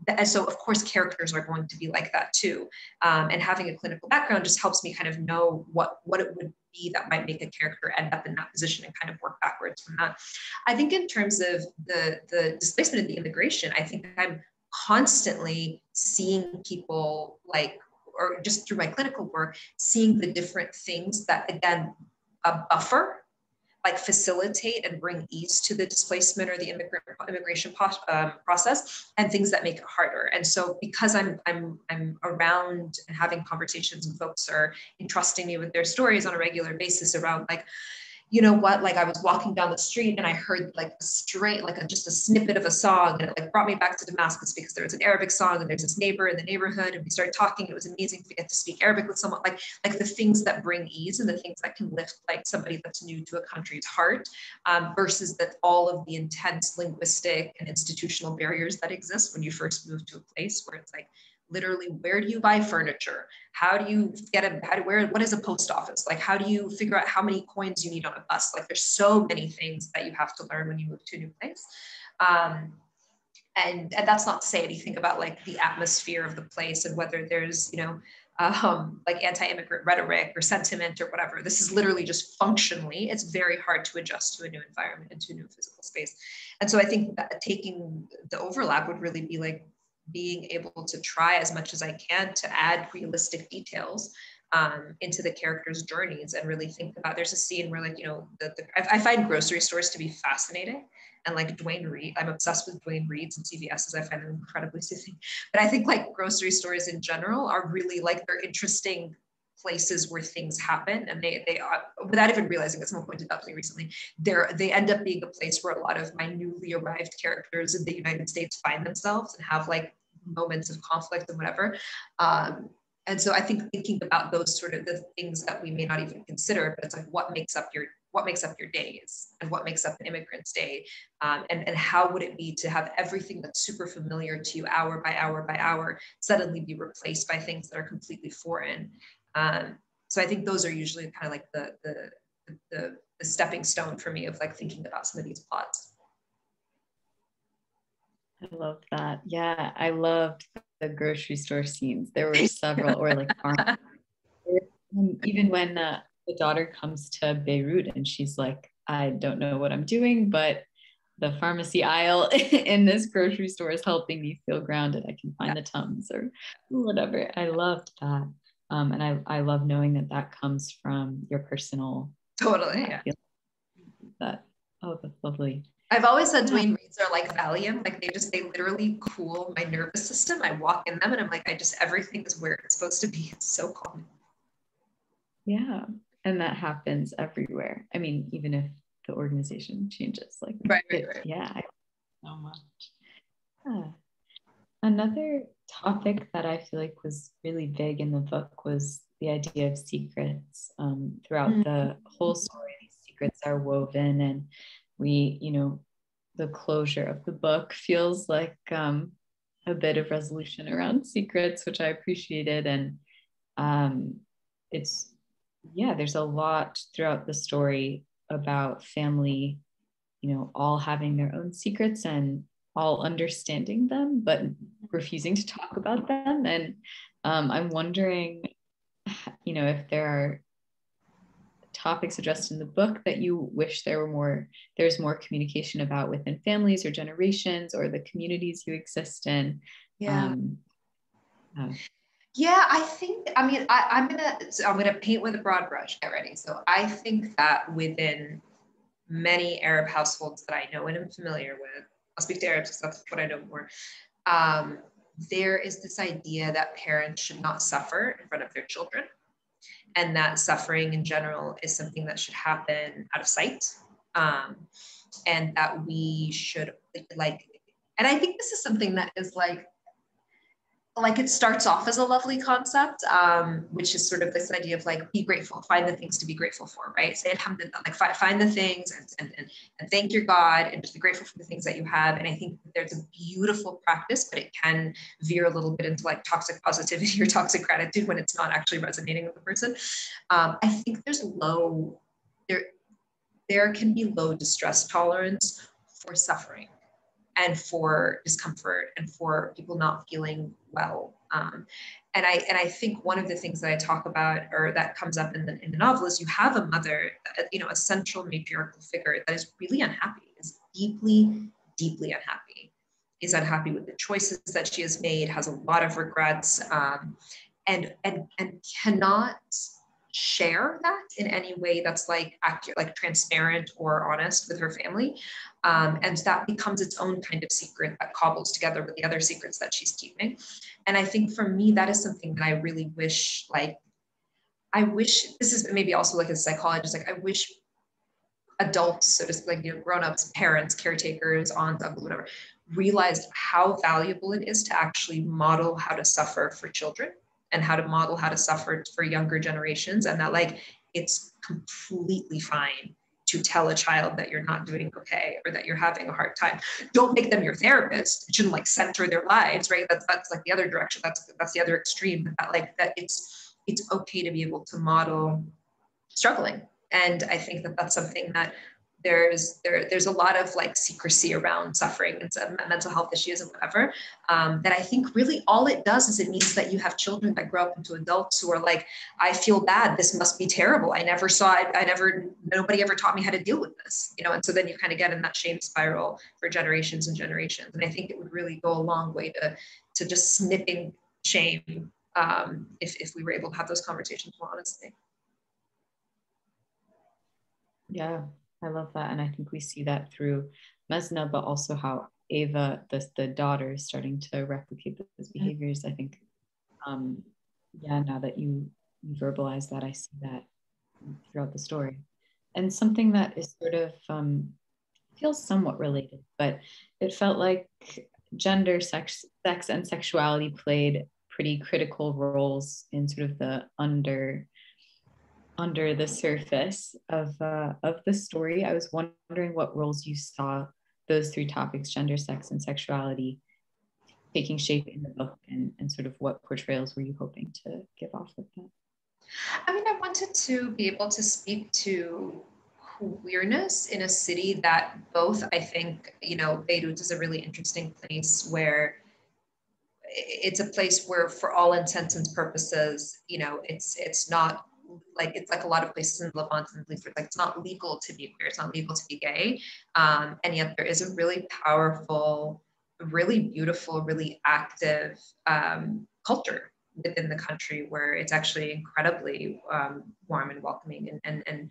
And so, of course, characters are going to be like that too. And having a clinical background just helps me kind of know what it would be that might make a character end up in that position and kind of work backwards from that. I think in terms of the displacement and the immigration, I think I'm constantly seeing people, like, or just through my clinical work, seeing the different things that, again, buffer, like, facilitate and bring ease to the displacement or the immigration process, and things that make it harder. And so, because I'm around and having conversations, and folks are entrusting me with their stories on a regular basis around, like, you know what, like, I was walking down the street and I heard like just a snippet of a song, and it like brought me back to Damascus because there was an Arabic song and there's this neighbor in the neighborhood and we started talking. It was amazing to get to speak Arabic with someone, like the things that bring ease and the things that can lift like somebody that's new to a country's heart, versus that all of the intense linguistic and institutional barriers that exist when you first move to a place where it's like, literally, where do you buy furniture? How do you what is a post office? Like, how do you figure out how many coins you need on a bus? Like, there's so many things that you have to learn when you move to a new place. And that's not to say anything about like the atmosphere of the place and whether there's, you know, like anti-immigrant rhetoric or sentiment or whatever. This is literally just functionally, it's very hard to adjust to a new environment and to a new physical space. And so I think that taking the overlap would really be like being able to try as much as I can to add realistic details into the characters' journeys, and really think about, there's a scene where, like, you know, I find grocery stores to be fascinating, and like Duane Reade, I'm obsessed with Duane Reade's and CVS's. I find them incredibly soothing. But I think like grocery stores in general are really like, they're interesting places where things happen, and they are, without even realizing it, someone pointed out to me recently, they end up being a place where a lot of my newly arrived characters in the United States find themselves and have like moments of conflict and whatever. And so I think thinking about those sort of the things that we may not even consider, but it's like what makes up your days and what makes up an immigrant's day, and how would it be to have everything that's super familiar to you hour by hour by hour suddenly be replaced by things that are completely foreign. So I think those are usually kind of like the stepping stone for me of like thinking about some of these plots. I love that. Yeah, I loved the grocery store scenes. There were several, or like farm. Even when the daughter comes to Beirut and she's like, I don't know what I'm doing, but the pharmacy aisle in this grocery store is helping me feel grounded. I can find the Tums or whatever. I loved that. And I love knowing that that comes from your personal. Totally. Yeah. That, oh, that's lovely. I've always said Dwayne Reeds are like Valium. Like they literally cool my nervous system. I walk in them and I'm like, everything is where it's supposed to be. It's so calm. Yeah. And that happens everywhere. I mean, even if the organization changes, like, right. Yeah, so much. Yeah. Another topic that I feel like was really big in the book was the idea of secrets. Throughout the whole story, these secrets are woven, and we, the closure of the book feels like a bit of resolution around secrets, which I appreciated. And there's a lot throughout the story about family, all having their own secrets and all understanding them, but refusing to talk about them. And I'm wondering, if there are topics addressed in the book that you wish there's more communication about within families or generations or the communities you exist in. Yeah, I think, I'm gonna paint with a broad brush, get ready. So I think that within many Arab households that I know and am familiar with, I'll speak to Arabs because that's what I know more. There is this idea that parents should not suffer in front of their children, and that suffering in general is something that should happen out of sight, and that we should and I think this is something that is like it starts off as a lovely concept, which is sort of this idea of like, be grateful, find the things to be grateful for, right? Say alhamdulillah, like find the things and thank your God and just be grateful for the things that you have. And I think that there's a beautiful practice, but it can veer a little bit into like toxic positivity or toxic gratitude when it's not actually resonating with the person. I think there can be low distress tolerance for suffering and for discomfort and for people not feeling well. And I think one of the things that I talk about, or that comes up in the novel, is you have a mother, a central matriarchal figure that is really unhappy, is deeply, deeply unhappy, is unhappy with the choices that she has made, has a lot of regrets, and cannot share that in any way that's like accurate, like transparent or honest with her family. And that becomes its own kind of secret that cobbles together with the other secrets that she's keeping. And I think for me, that is something that I really wish, this is maybe also like as a psychologist, like I wish adults, so to speak, like, grown-ups, parents, caretakers, aunts, uncles, whatever, realized how valuable it is to actually model how to suffer for children and how to model how to suffer for younger generations. And that like, it's completely fine to tell a child that you're not doing okay or that you're having a hard time. Don't make them your therapist. It shouldn't like center their lives, right? That's like the other direction. That's the other extreme. That it's okay to be able to model struggling. And I think that that's something that there's a lot of like secrecy around suffering and some mental health issues and whatever, that I think really all it does is it means that you have children that grow up into adults who are like, I feel bad, this must be terrible, I never saw it, nobody ever taught me how to deal with this, and so then you kind of get in that shame spiral for generations and generations. And I think it would really go a long way to just snipping shame, if we were able to have those conversations more honestly. Yeah, I love that. And I think we see that through Mesna, but also how Ava, the daughter, is starting to replicate those behaviors. I think, now that you verbalize that, I see that throughout the story. And something that is sort of feels somewhat related, but it felt like gender, sex, and sexuality played pretty critical roles in sort of the under the surface of the story. I was wondering what roles you saw those three topics, gender, sex, and sexuality, taking shape in the book, and sort of what portrayals were you hoping to give off with that? I mean, I wanted to be able to speak to queerness in a city that both, I think, Beirut is a really interesting place where it's a place where, for all intents and purposes, it's not like, it's like a lot of places in Levant and Middle East, like it's not legal to be queer, it's not legal to be gay, and yet there is a really powerful, really beautiful, really active culture within the country where it's actually incredibly warm and welcoming, and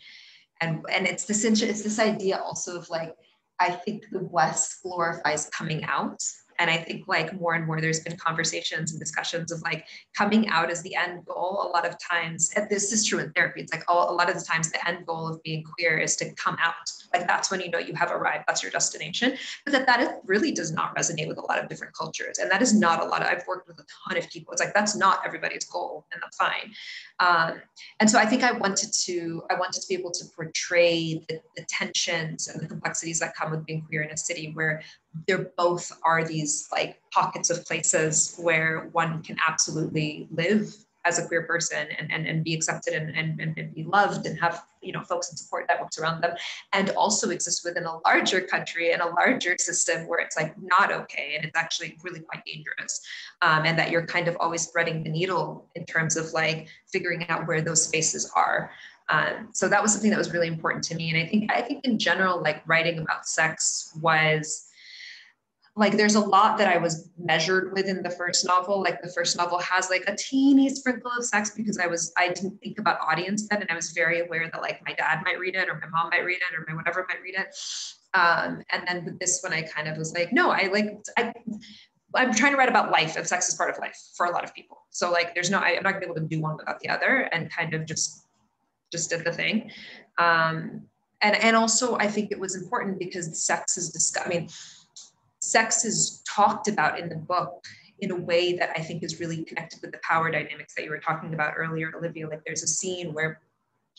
it's this idea also of like, I think the West glorifies coming out. And I think like more and more there's been conversations and discussions of like coming out as the end goal. A lot of times, and this is true in therapy, it's like a lot of the times the end goal of being queer is to come out. Like that's when you know you have arrived, that's your destination. But that really does not resonate with a lot of different cultures. And that is not a lot of, I've worked with a ton of people. It's like, that's not everybody's goal, and that's fine. And so I think I wanted to be able to portray the tensions and the complexities that come with being queer in a city where there both are these like pockets of places where one can absolutely live as a queer person and be accepted and be loved and have, folks and support networks around them, and also exist within a larger country and a larger system where it's like not okay and it's actually really quite dangerous, and that you're kind of always threading the needle in terms of like figuring out where those spaces are. So that was something that was really important to me. And I think in general, like writing about sex was like, there's a lot that I was measured with in the first novel. Like the first novel has like a teeny sprinkle of sex because I didn't think about audience then. And I was very aware that like my dad might read it or my mom might read it or my whatever might read it. And then with this one, I kind of was like, no, I'm trying to write about life, and sex is part of life for a lot of people. So like, I'm not gonna be able to do one without the other, and kind of just did the thing. And also I think it was important because sex is discussed. I mean, sex is talked about in the book in a way that I think is really connected with the power dynamics that you were talking about earlier, Olivia. Like there's a scene where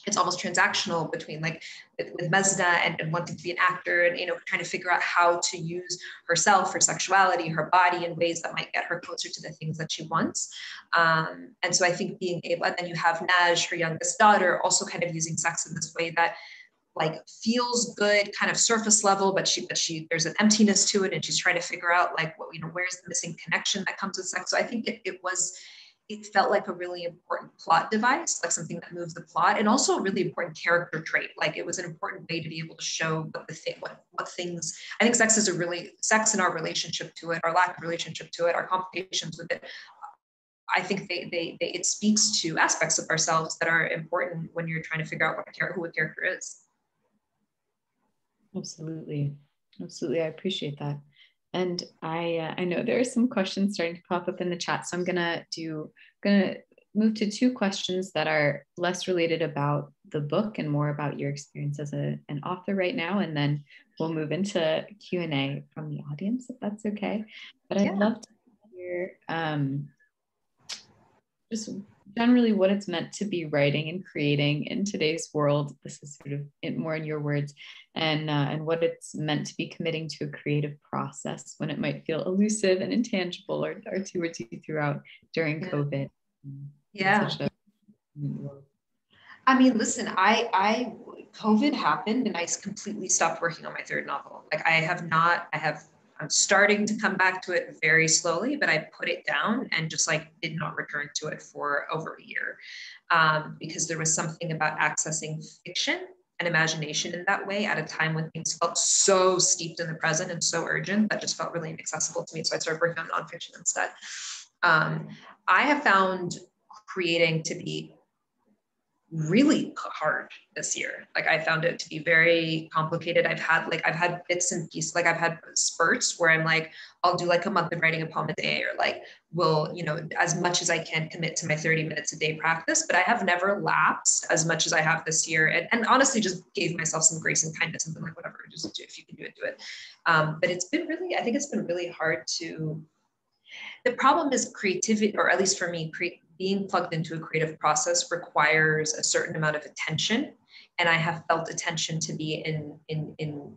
it's almost transactional between like with Mesna and wanting to be an actor and, trying to figure out how to use herself, her sexuality, her body in ways that might get her closer to the things that she wants. And so I think being able, and then you have Naj, her youngest daughter, also kind of using sex in this way that like feels good, kind of surface level, but there's an emptiness to it, and she's trying to figure out like where's the missing connection that comes with sex. So I think it felt like a really important plot device, like something that moves the plot, and also a really important character trait. Like it was an important way to be able to show what things. I think sex and our relationship to it, our lack of relationship to it, our complications with it. I think it speaks to aspects of ourselves that are important when you're trying to figure out who a character is. Absolutely. I appreciate that. And I know there are some questions starting to pop up in the chat, so I'm gonna move to two questions that are less related about the book and more about your experience as an author right now, and then we'll move into Q&A from the audience, if that's okay. But I'd love to hear just generally what it's meant to be writing and creating in today's world. This is sort of more in your words, and what it's meant to be committing to a creative process when it might feel elusive and intangible, or two words you threw out during COVID. Yeah. I mean, listen, COVID happened and I completely stopped working on my third novel. Like I'm starting to come back to it very slowly, but I put it down and just like did not return to it for over a year, because there was something about accessing fiction and imagination in that way at a time when things felt so steeped in the present and so urgent that just felt really inaccessible to me. So I started working on nonfiction instead. I have found creating to be really hard this year. Like I found it to be very complicated. I've had bits and pieces, like I've had spurts where I'm like, I'll do like a month of writing a poem a day, or like will, you know, as much as I can commit to my 30 minutes a day practice, but I have never lapsed as much as I have this year. And honestly, just gave myself some grace and kindness and been like, whatever, just do, if you can do it, do it. But it's been really, I think it's been really hard to, the problem is creativity, or at least for me, being plugged into a creative process requires a certain amount of attention. And I have felt attention to be in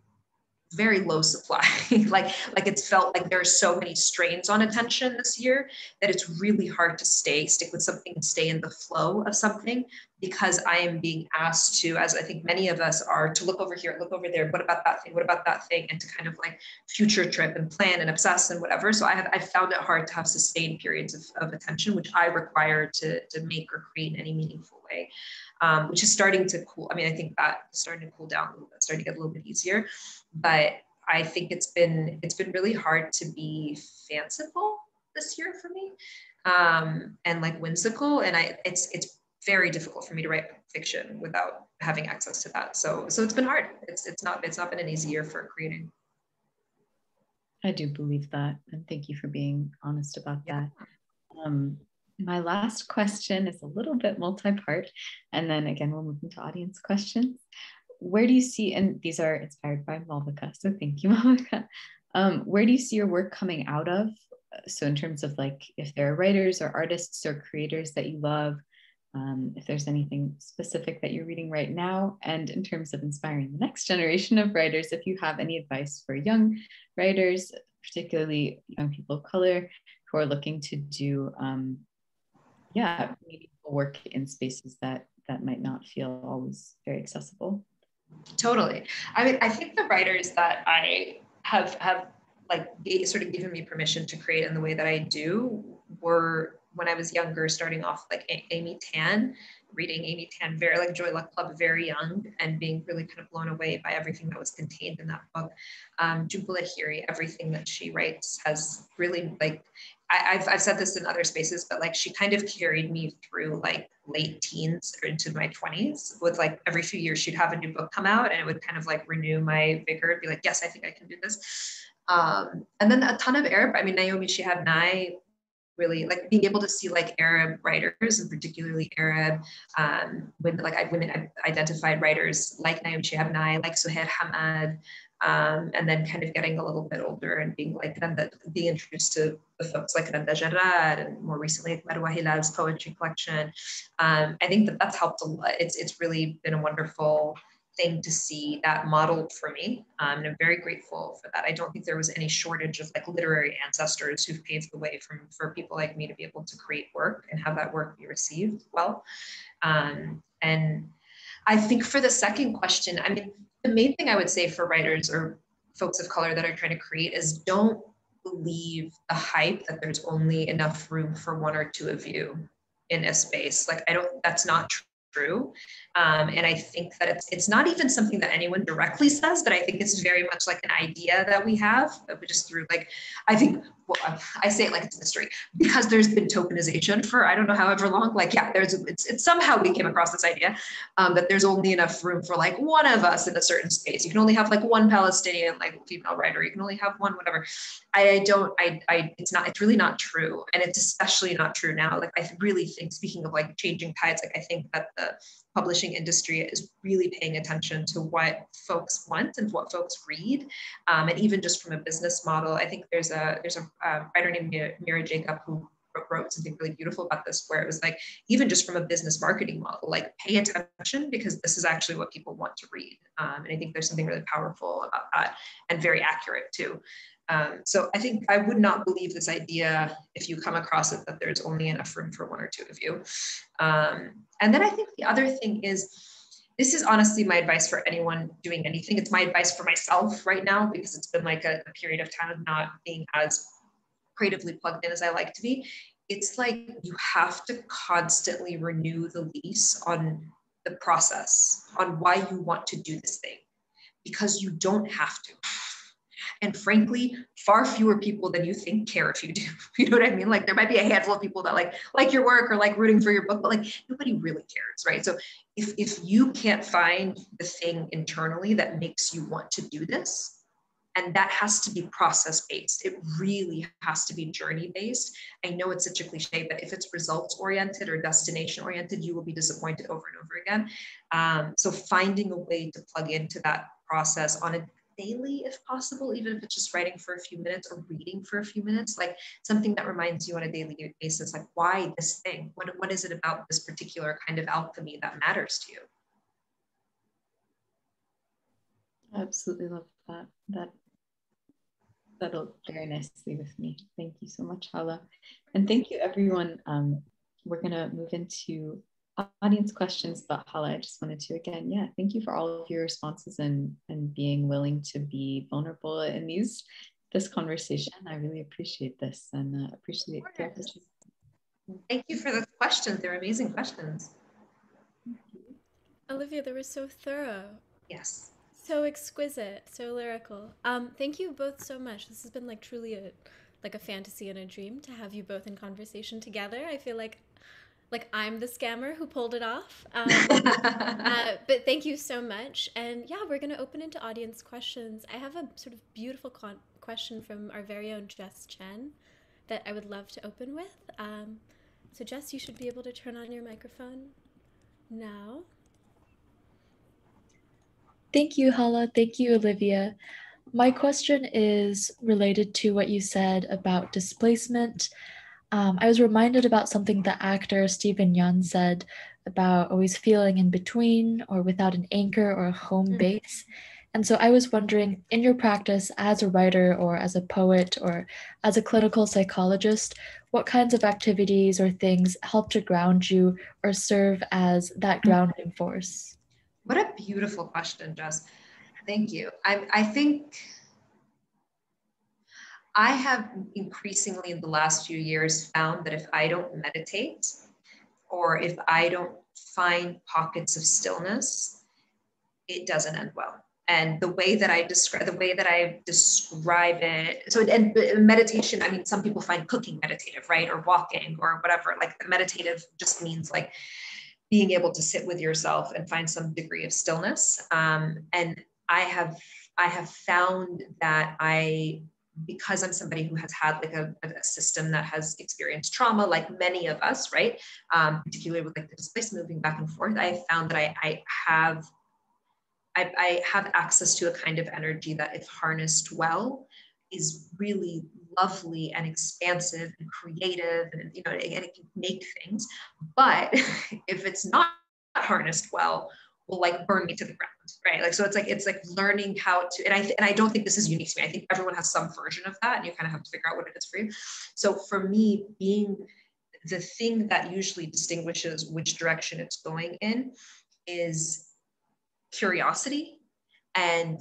very low supply. like it's felt like there are so many strains on attention this year that it's really hard to stick with something and stay in the flow of something, because I am being asked to, as I think many of us are, to look over here, look over there, what about that thing, what about that thing, and to kind of like future trip and plan and obsess and whatever. So I've found it hard to have sustained periods of attention, which I require to make or create in any meaningful way. Which is starting to cool. I mean, I think that's starting to cool down a little bit, starting to get a little bit easier. But I think it's been really hard to be fanciful this year for me, and like whimsical. And it's very difficult for me to write fiction without having access to that. So it's been hard. It's not been an easy year for creating. I do believe that, and thank you for being honest about that. My last question is a little bit multi-part, and then again, we'll move into audience questions. Where do you see, and these are inspired by Malvika, so thank you, Malvika. Where do you see your work coming out of? So in terms of like, if there are writers or artists or creators that you love, if there's anything specific that you're reading right now, and in terms of inspiring the next generation of writers, if you have any advice for young writers, particularly young people of color who are looking to do meaningful work in spaces that might not feel always very accessible. Totally. I mean, I think the writers that I have like sort of given me permission to create in the way that I do were, when I was younger, starting off like Amy Tan, reading Amy Tan very like Joy Luck Club very young, and being really kind of blown away by everything that was contained in that book. Jhumpa Lahiri, everything that she writes has really like, I've said this in other spaces, but like she kind of carried me through like late teens or into my 20s, with like every few years she'd have a new book come out and it would kind of like renew my vigor and be like, yes, I think I can do this. And then a ton of Arab, I mean, Naomi Shihab Nye, really like being able to see like Arab writers, and particularly Arab women identified writers like Naomi Shihab Nye, like Suhair Hamad, and then kind of getting a little bit older and being introduced to the folks like Randa Jarrad, and more recently Marwa Hilal's poetry collection. I think that's helped a lot. It's really been a wonderful thing to see that modeled for me, and I'm very grateful for that. I don't think there was any shortage of like literary ancestors who've paved the way for people like me to be able to create work and have that work be received well. And I think for the second question, I mean, the main thing I would say for writers or folks of color that are trying to create is don't believe the hype that there's only enough room for one or two of you in a space. Like, that's not true. And I think that it's not even something that anyone directly says, but I think it's very much like an idea that we have, just through like, I think, well, I say it like it's a mystery, because there's been tokenization for, I don't know, however long, like, yeah, it's somehow we came across this idea that there's only enough room for like one of us in a certain space. You can only have like one Palestinian, like female writer. You can only have one, whatever. It's really not true. And it's especially not true now. Like, I really think, speaking of like changing tides, like I think that the publishing industry is really paying attention to what folks want and what folks read. And even just from a business model, I think there's a writer named Mira Jacob who wrote something really beautiful about this, where it was like, even just from a business marketing model, like pay attention, because this is actually what people want to read. And I think there's something really powerful about that, and very accurate too. So I think I would not believe this idea, if you come across it, that there's only enough room for one or two of you. And then I think the other thing is, this is honestly my advice for anyone doing anything. It's my advice for myself right now, because it's been like a period of time of not being as creatively plugged in as I like to be. It's like, you have to constantly renew the lease on the process, on why you want to do this thing, because you don't have to. And frankly, far fewer people than you think care if you do. You know what I mean? Like there might be a handful of people that like your work or like rooting for your book, but like nobody really cares, right? So if you can't find the thing internally that makes you want to do this, and that has to be process-based. It really has to be journey-based. I know it's such a cliche, but if it's results-oriented or destination-oriented, you will be disappointed over and over again. So finding a way to plug into that process on a daily, if possible, even if it's just writing for a few minutes or reading for a few minutes, like something that reminds you on a daily basis, like why this thing? What is it about this particular kind of alchemy that matters to you? I absolutely love that. Settled very nicely with me. Thank you so much, Hala. And thank you, everyone. We're going to move into audience questions, but Hala, I just wanted to, again, thank you for all of your responses and being willing to be vulnerable in this conversation. I really appreciate this and appreciate the opportunity. Thank you for the questions. They're amazing questions. Olivia, they were so thorough. Yes. So exquisite, so lyrical. Thank you both so much. This has been like truly a fantasy and a dream to have you both in conversation together. I feel like I'm the scammer who pulled it off. But thank you so much. And yeah, we're going to open into audience questions. I have a sort of beautiful question from our very own Jess Chen that I would love to open with. So Jess, you should be able to turn on your microphone now. Thank you, Hala. Thank you, Olivia. My question is related to what you said about displacement. I was reminded about something the actor Stephen Yeun said about always feeling in between or without an anchor or a home base. And so I was wondering, in your practice as a writer or as a poet or as a clinical psychologist, what kinds of activities or things help to ground you or serve as that grounding force? What a beautiful question, Jess. Thank you. I think I have increasingly in the last few years found that if I don't meditate or if I don't find pockets of stillness, it doesn't end well. And the way that I describe it, so and meditation, I mean, some people find cooking meditative, right? Or walking or whatever. Like meditative just means like being able to sit with yourself and find some degree of stillness. And I have found that because I'm somebody who has had like a system that has experienced trauma, like many of us, right? Particularly with like the displacement moving back and forth, I found that I have access to a kind of energy that, if harnessed well, is really lovely and expansive and creative, and and it can make things. But if it's not harnessed well, will like burn me to the ground, right? Like so, it's like learning how to. And I don't think this is unique to me. I think everyone has some version of that, and you kind of have to figure out what it is for you. So for me, being the thing that usually distinguishes which direction it's going in is curiosity and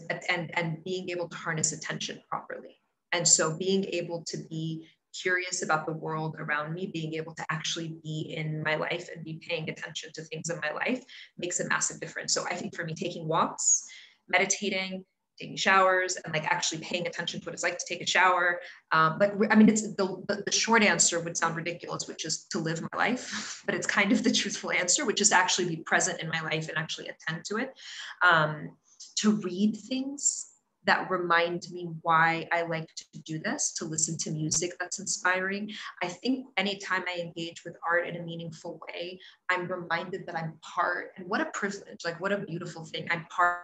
being able to harness attention properly. And so being able to be curious about the world around me, being able to actually be in my life and be paying attention to things in my life makes a massive difference. So I think for me, taking walks, meditating, taking showers, and like actually paying attention to what it's like to take a shower. But I mean, it's the short answer would sound ridiculous, which is to live my life, but it's kind of the truthful answer, which is to actually be present in my life and actually attend to it. To read things that remind me why I like to do this, to listen to music that's inspiring. I think anytime I engage with art in a meaningful way, I'm reminded that I'm part, and what a privilege, like what a beautiful thing. I'm part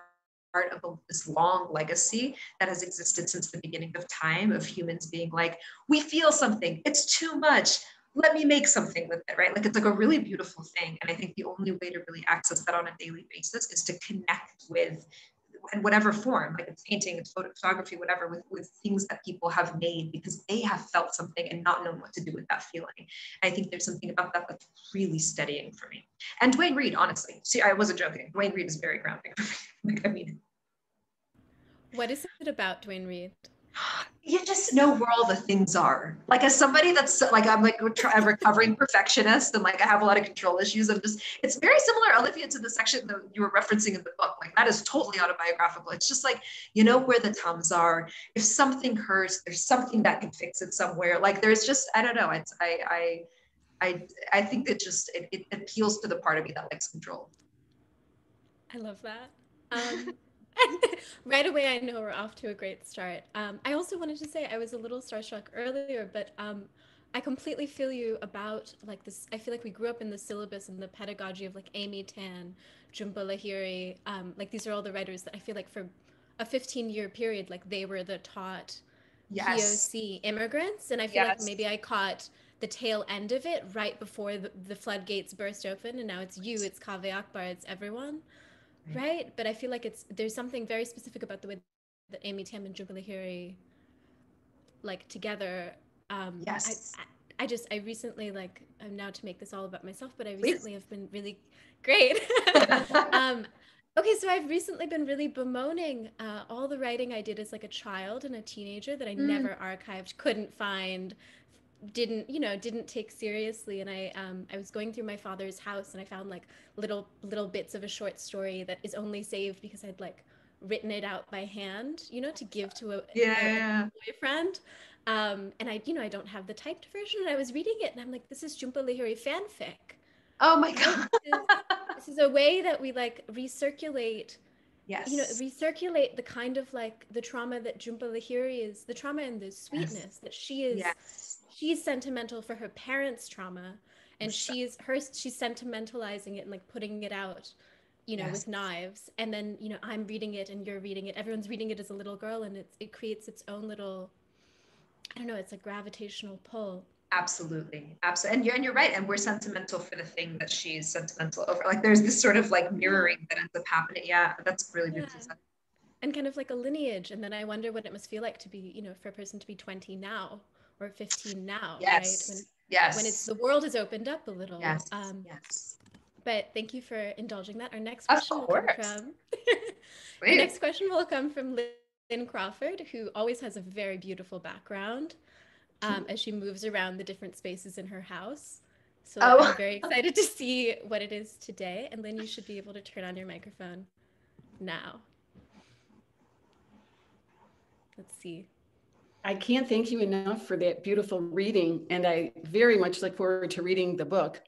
of this long legacy that has existed since the beginning of time, of humans being like, we feel something, it's too much, let me make something with it, right? Like it's like a really beautiful thing. And I think the only way to really access that on a daily basis is to connect with, in whatever form, like it's painting, it's photography, whatever, with things that people have made because they have felt something and not known what to do with that feeling. I think there's something about that that's really steadying for me. And Duane Reade, honestly, see, I wasn't joking. Duane Reade is very grounding for me. Like, I mean, what is it about Duane Reade? you just know where all the things are. Like as somebody that's like, I'm like a recovering perfectionist and like I have a lot of control issues. It's very similar, Olivia, to the section that you were referencing in the book. Like that is totally autobiographical. It's just like, you know where the Tums are. If something hurts, there's something that can fix it somewhere. Like there's just, I don't know. I think it appeals to the part of me that likes control. I love that. Right away, I know we're off to a great start. I also wanted to say I was a little starstruck earlier, but I completely feel you about like this. I feel like we grew up in the syllabus and the pedagogy of like Amy Tan, Jhumpa Lahiri. Like these are all the writers that I feel like for a 15-year period, like they were the taught POC immigrants. And I feel like maybe I caught the tail end of it right before the floodgates burst open. And now it's you, it's Kaveh Akbar, it's everyone. Right, but I feel like there's something very specific about the way that Amy Tam and Jhumpa Lahiri like together. I recently like now to make this all about myself, but I recently have been really great. Okay, so I've recently been really bemoaning all the writing I did as like a child and a teenager that I never archived, couldn't find, didn't take seriously. And I was going through my father's house and I found like little bits of a short story that is only saved because I'd like written it out by hand, to give to a boyfriend. And I don't have the typed version, and I was reading it and I'm like, this is Jhumpa Lahiri fanfic. Oh my God. This is a way that we like recirculate recirculate the kind of like the trauma that Jhumpa Lahiri is, the trauma and the sweetness that she is. She's sentimental for her parents' trauma, and she's sentimentalizing it and like putting it out, with knives. And then, I'm reading it and you're reading it. Everyone's reading it as a little girl, and it creates its own little, I don't know, it's a gravitational pull. Absolutely. And you're right. And we're sentimental for the thing that she's sentimental over. Like there's this sort of like mirroring that ends up happening. Yeah, that's really beautiful. And kind of like a lineage. And then I wonder what it must feel like to be, for a person to be 20 now or 15 now, right? When it's the world has opened up a little. Yes. But thank you for indulging that. Our next question will come from the next question will come from Lynn Crawford, who always has a very beautiful background as she moves around the different spaces in her house. So I'm very excited to see what it is today. And Lynn, you should be able to turn on your microphone now. Let's see. I can't thank you enough for that beautiful reading, and I very much look forward to reading the book.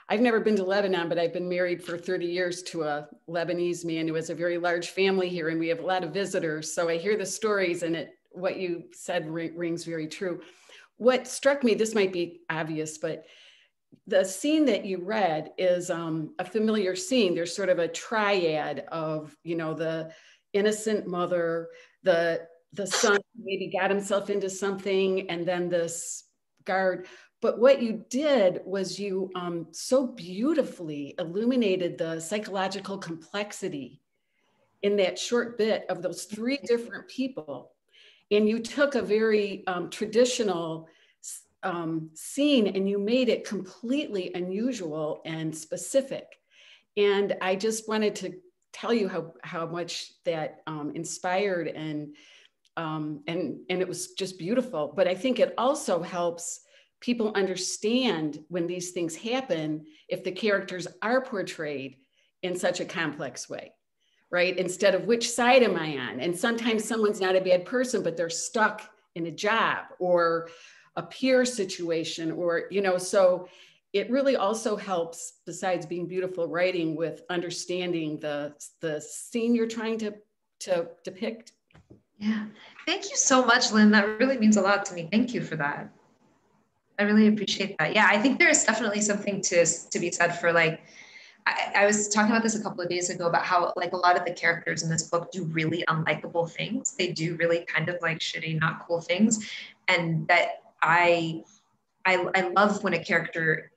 I've never been to Lebanon, but I've been married for 30 years to a Lebanese man who has a very large family here, and we have a lot of visitors. So I hear the stories, and what you said rings very true. What struck me, this might be obvious, but the scene that you read is a familiar scene. There's sort of a triad of, the innocent mother, the son maybe got himself into something, and then this guard. But what you did was you so beautifully illuminated the psychological complexity in that short bit of those three different people. And you took a very traditional scene and you made it completely unusual and specific. And I just wanted to tell you how much that inspired and it was just beautiful. But I think it also helps people understand when these things happen, if the characters are portrayed in such a complex way, right? Instead of which side am I on? And sometimes someone's not a bad person, but they're stuck in a job or a peer situation, or, so it really also helps, besides being beautiful writing, with understanding the scene you're trying to depict. Yeah. Thank you so much, Lynn. That really means a lot to me. Thank you for that. I really appreciate that. Yeah, I think there's definitely something to be said for like, I was talking about this a couple of days ago about how like a lot of the characters in this book do really unlikable things. They do really kind of like shitty, not cool things. And that I love when a character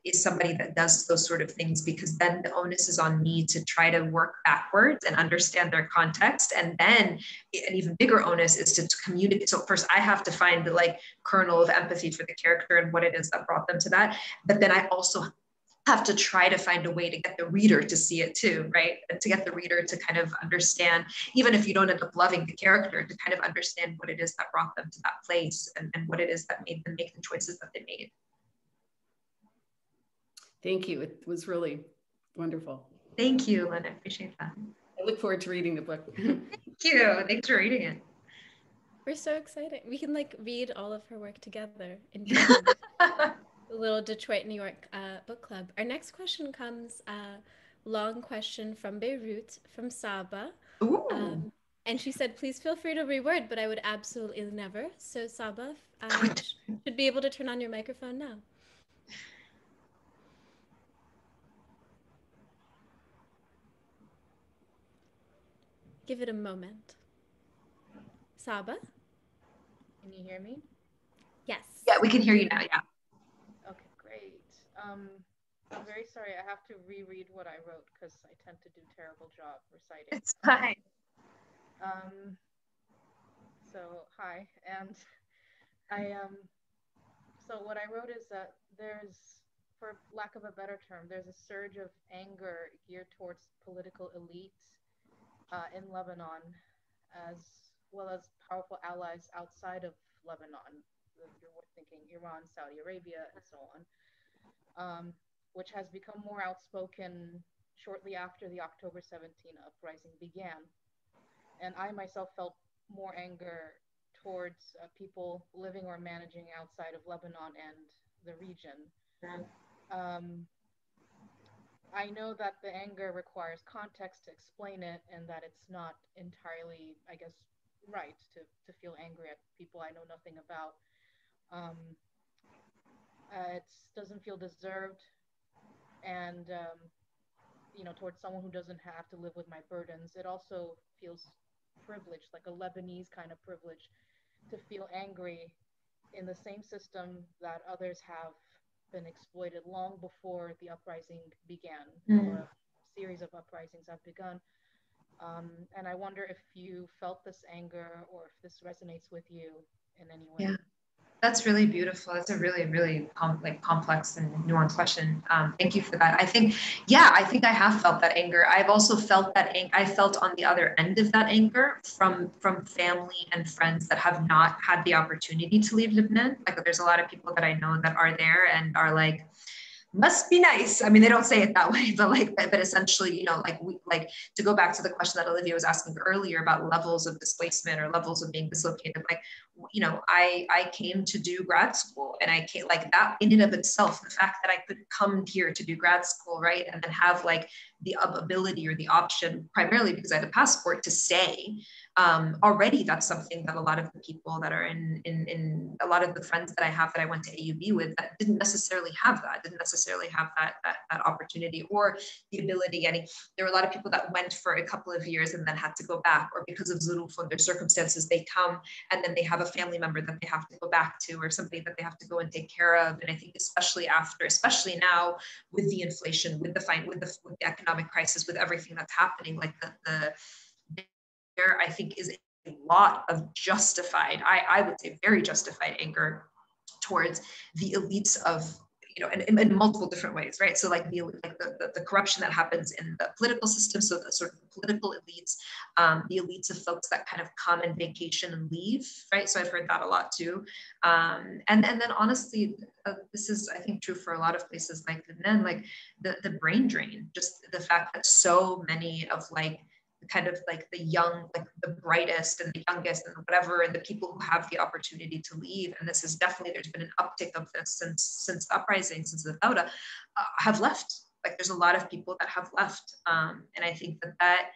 is somebody that does those sort of things, because then the onus is on me to try to work backwards and understand their context. And then an even bigger onus is to communicate. So first I have to find the like kernel of empathy for the character and what it is that brought them to that. But then I also have to try to find a way to get the reader to see it too, right? And to get the reader to kind of understand, even if you don't end up loving the character, to kind of understand what it is that brought them to that place, and what it is that made them make the choices that they made. Thank you. It was really wonderful. Thank you, Lynn. I appreciate that. I look forward to reading the book. Thank you. Thanks for reading it. We're so excited. We can like read all of her work together in the little Detroit, New York book club. Our next question comes, long question from Beirut, from Saba. And she said, please feel free to reword, but I would absolutely never. So Saba, should be able to turn on your microphone now. Give it a moment. Saba? Can you hear me? Yes. Yeah, we can hear you now, yeah. Okay, great. I'm very sorry, I have to reread what I wrote because I tend to do a terrible job reciting. It's fine. So, hi, and so what I wrote is that there's, for lack of a better term, there's a surge of anger geared towards political elites in Lebanon, as well as powerful allies outside of Lebanon. You're thinking Iran, Saudi Arabia, and so on, which has become more outspoken shortly after the October 17 uprising began. And I myself felt more anger towards people living or managing outside of Lebanon and the region. I know that the anger requires context to explain it, and that it's not entirely, I guess, right to feel angry at people I know nothing about. It doesn't feel deserved, and you know, towards someone who doesn't have to live with my burdens. It also feels privileged, like a Lebanese kind of privilege, to feel angry in the same system that others have been exploited long before the uprising began, or a series of uprisings have begun. And I wonder if you felt this anger, or if this resonates with you in any way. Yeah, that's really beautiful. That's a really, really complex and nuanced question. Thank you for that. I think I have felt that anger. I've also felt that I felt on the other end of that anger from family and friends that have not had the opportunity to leave Lebanon. Like, there's a lot of people that I know that are there and are like, must be nice. I mean, they don't say it that way, but essentially, you know, to go back to the question that Olivia was asking earlier about levels of displacement or levels of being dislocated, like, you know, I came to do grad school, and I came, like, that in and of itself, the fact that I could come here to do grad school, right, and then have like the ability or the option, primarily because I had a passport, to stay. Already that's something that a lot of the people that are in a lot of the friends that I have that I went to AUB with that didn't necessarily have that opportunity or the ability. There were a lot of people that went for a couple of years and then had to go back, or because of Zuruf and their circumstances, they come and then they have a family member that they have to go back to, or somebody that they have to go and take care of. And I think especially now with the inflation, with the economic crisis, with everything that's happening, like there, I think, is a lot of justified, I would say very justified anger towards the elites of, you know, in multiple different ways, right? So like the corruption that happens in the political system, so the sort of political elites, the elites of folks that kind of come and vacation and leave, right? So I've heard that a lot too. And then honestly, this is, I think, true for a lot of places like Lebanon, like the brain drain, just the fact that so many of like kind of like the young, like the brightest and the youngest and whatever, and the people who have the opportunity to leave, and this is definitely, there's been an uptick of this since the uprising, since the Thawra, have left. Like, there's a lot of people that have left, and I think that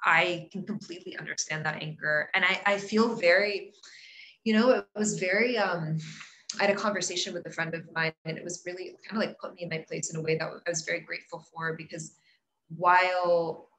I can completely understand that anger. And I feel very, you know, it was very, I had a conversation with a friend of mine, and it was really kind of like put me in my place in a way that I was very grateful for, because while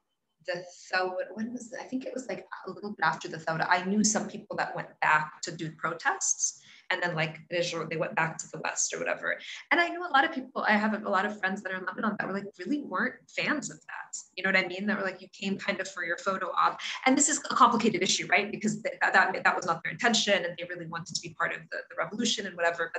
the Thawra, when was it? I think it was like a little bit after the Thawra, I knew some people that went back to do protests. And then like they went back to the West or whatever. And I know a lot of people, I have a lot of friends that are in Lebanon that were like really weren't fans of that. You know what I mean? That were like, you came kind of for your photo op. And this is a complicated issue, right? Because that was not their intention, and they really wanted to be part of the revolution and whatever.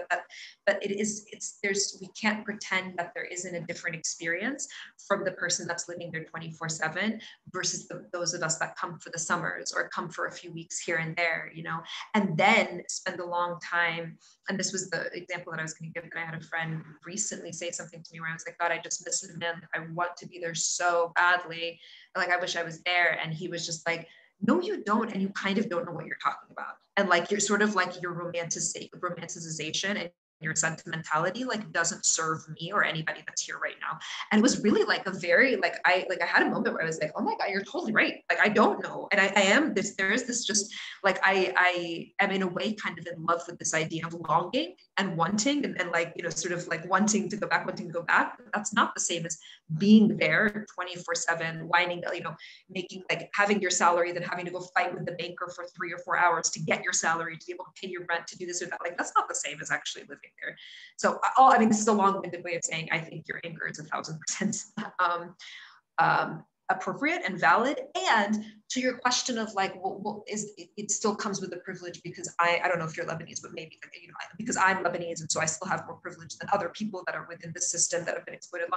But we can't pretend that there isn't a different experience from the person that's living there 24/7 versus those of us that come for the summers or come for a few weeks here and there, you know, and then spend a long time. And this was the example that I was going to give, that I had a friend recently say something to me where I was like, God, I just miss Lebanon. I want to be there so badly. Like, I wish I was there. And he was just like, no, you don't. And you kind of don't know what you're talking about. And like, you're sort of like your romanticization and your sentimentality like doesn't serve me or anybody that's here right now. And it was really like a very I had a moment where I was like, oh my God, you're totally right. Like, I don't know. And I am this, there is this just like, I am in a way kind of in love with this idea of longing and wanting and like, you know, sort of like wanting to go back. But that's not the same as being there 24/7, whining, you know, making like having your salary, then having to go fight with the banker for 3 or 4 hours to get your salary, to be able to pay your rent, to do this or that. Like, that's not the same as actually living there. So, I mean, this is a long-winded way of saying I think your anger is 1,000% appropriate and valid. And to your question of like, it still comes with a privilege, because I don't know if you're Lebanese, but maybe, you know, because I'm Lebanese, and so I still have more privilege than other people that are within the system that have been exploited.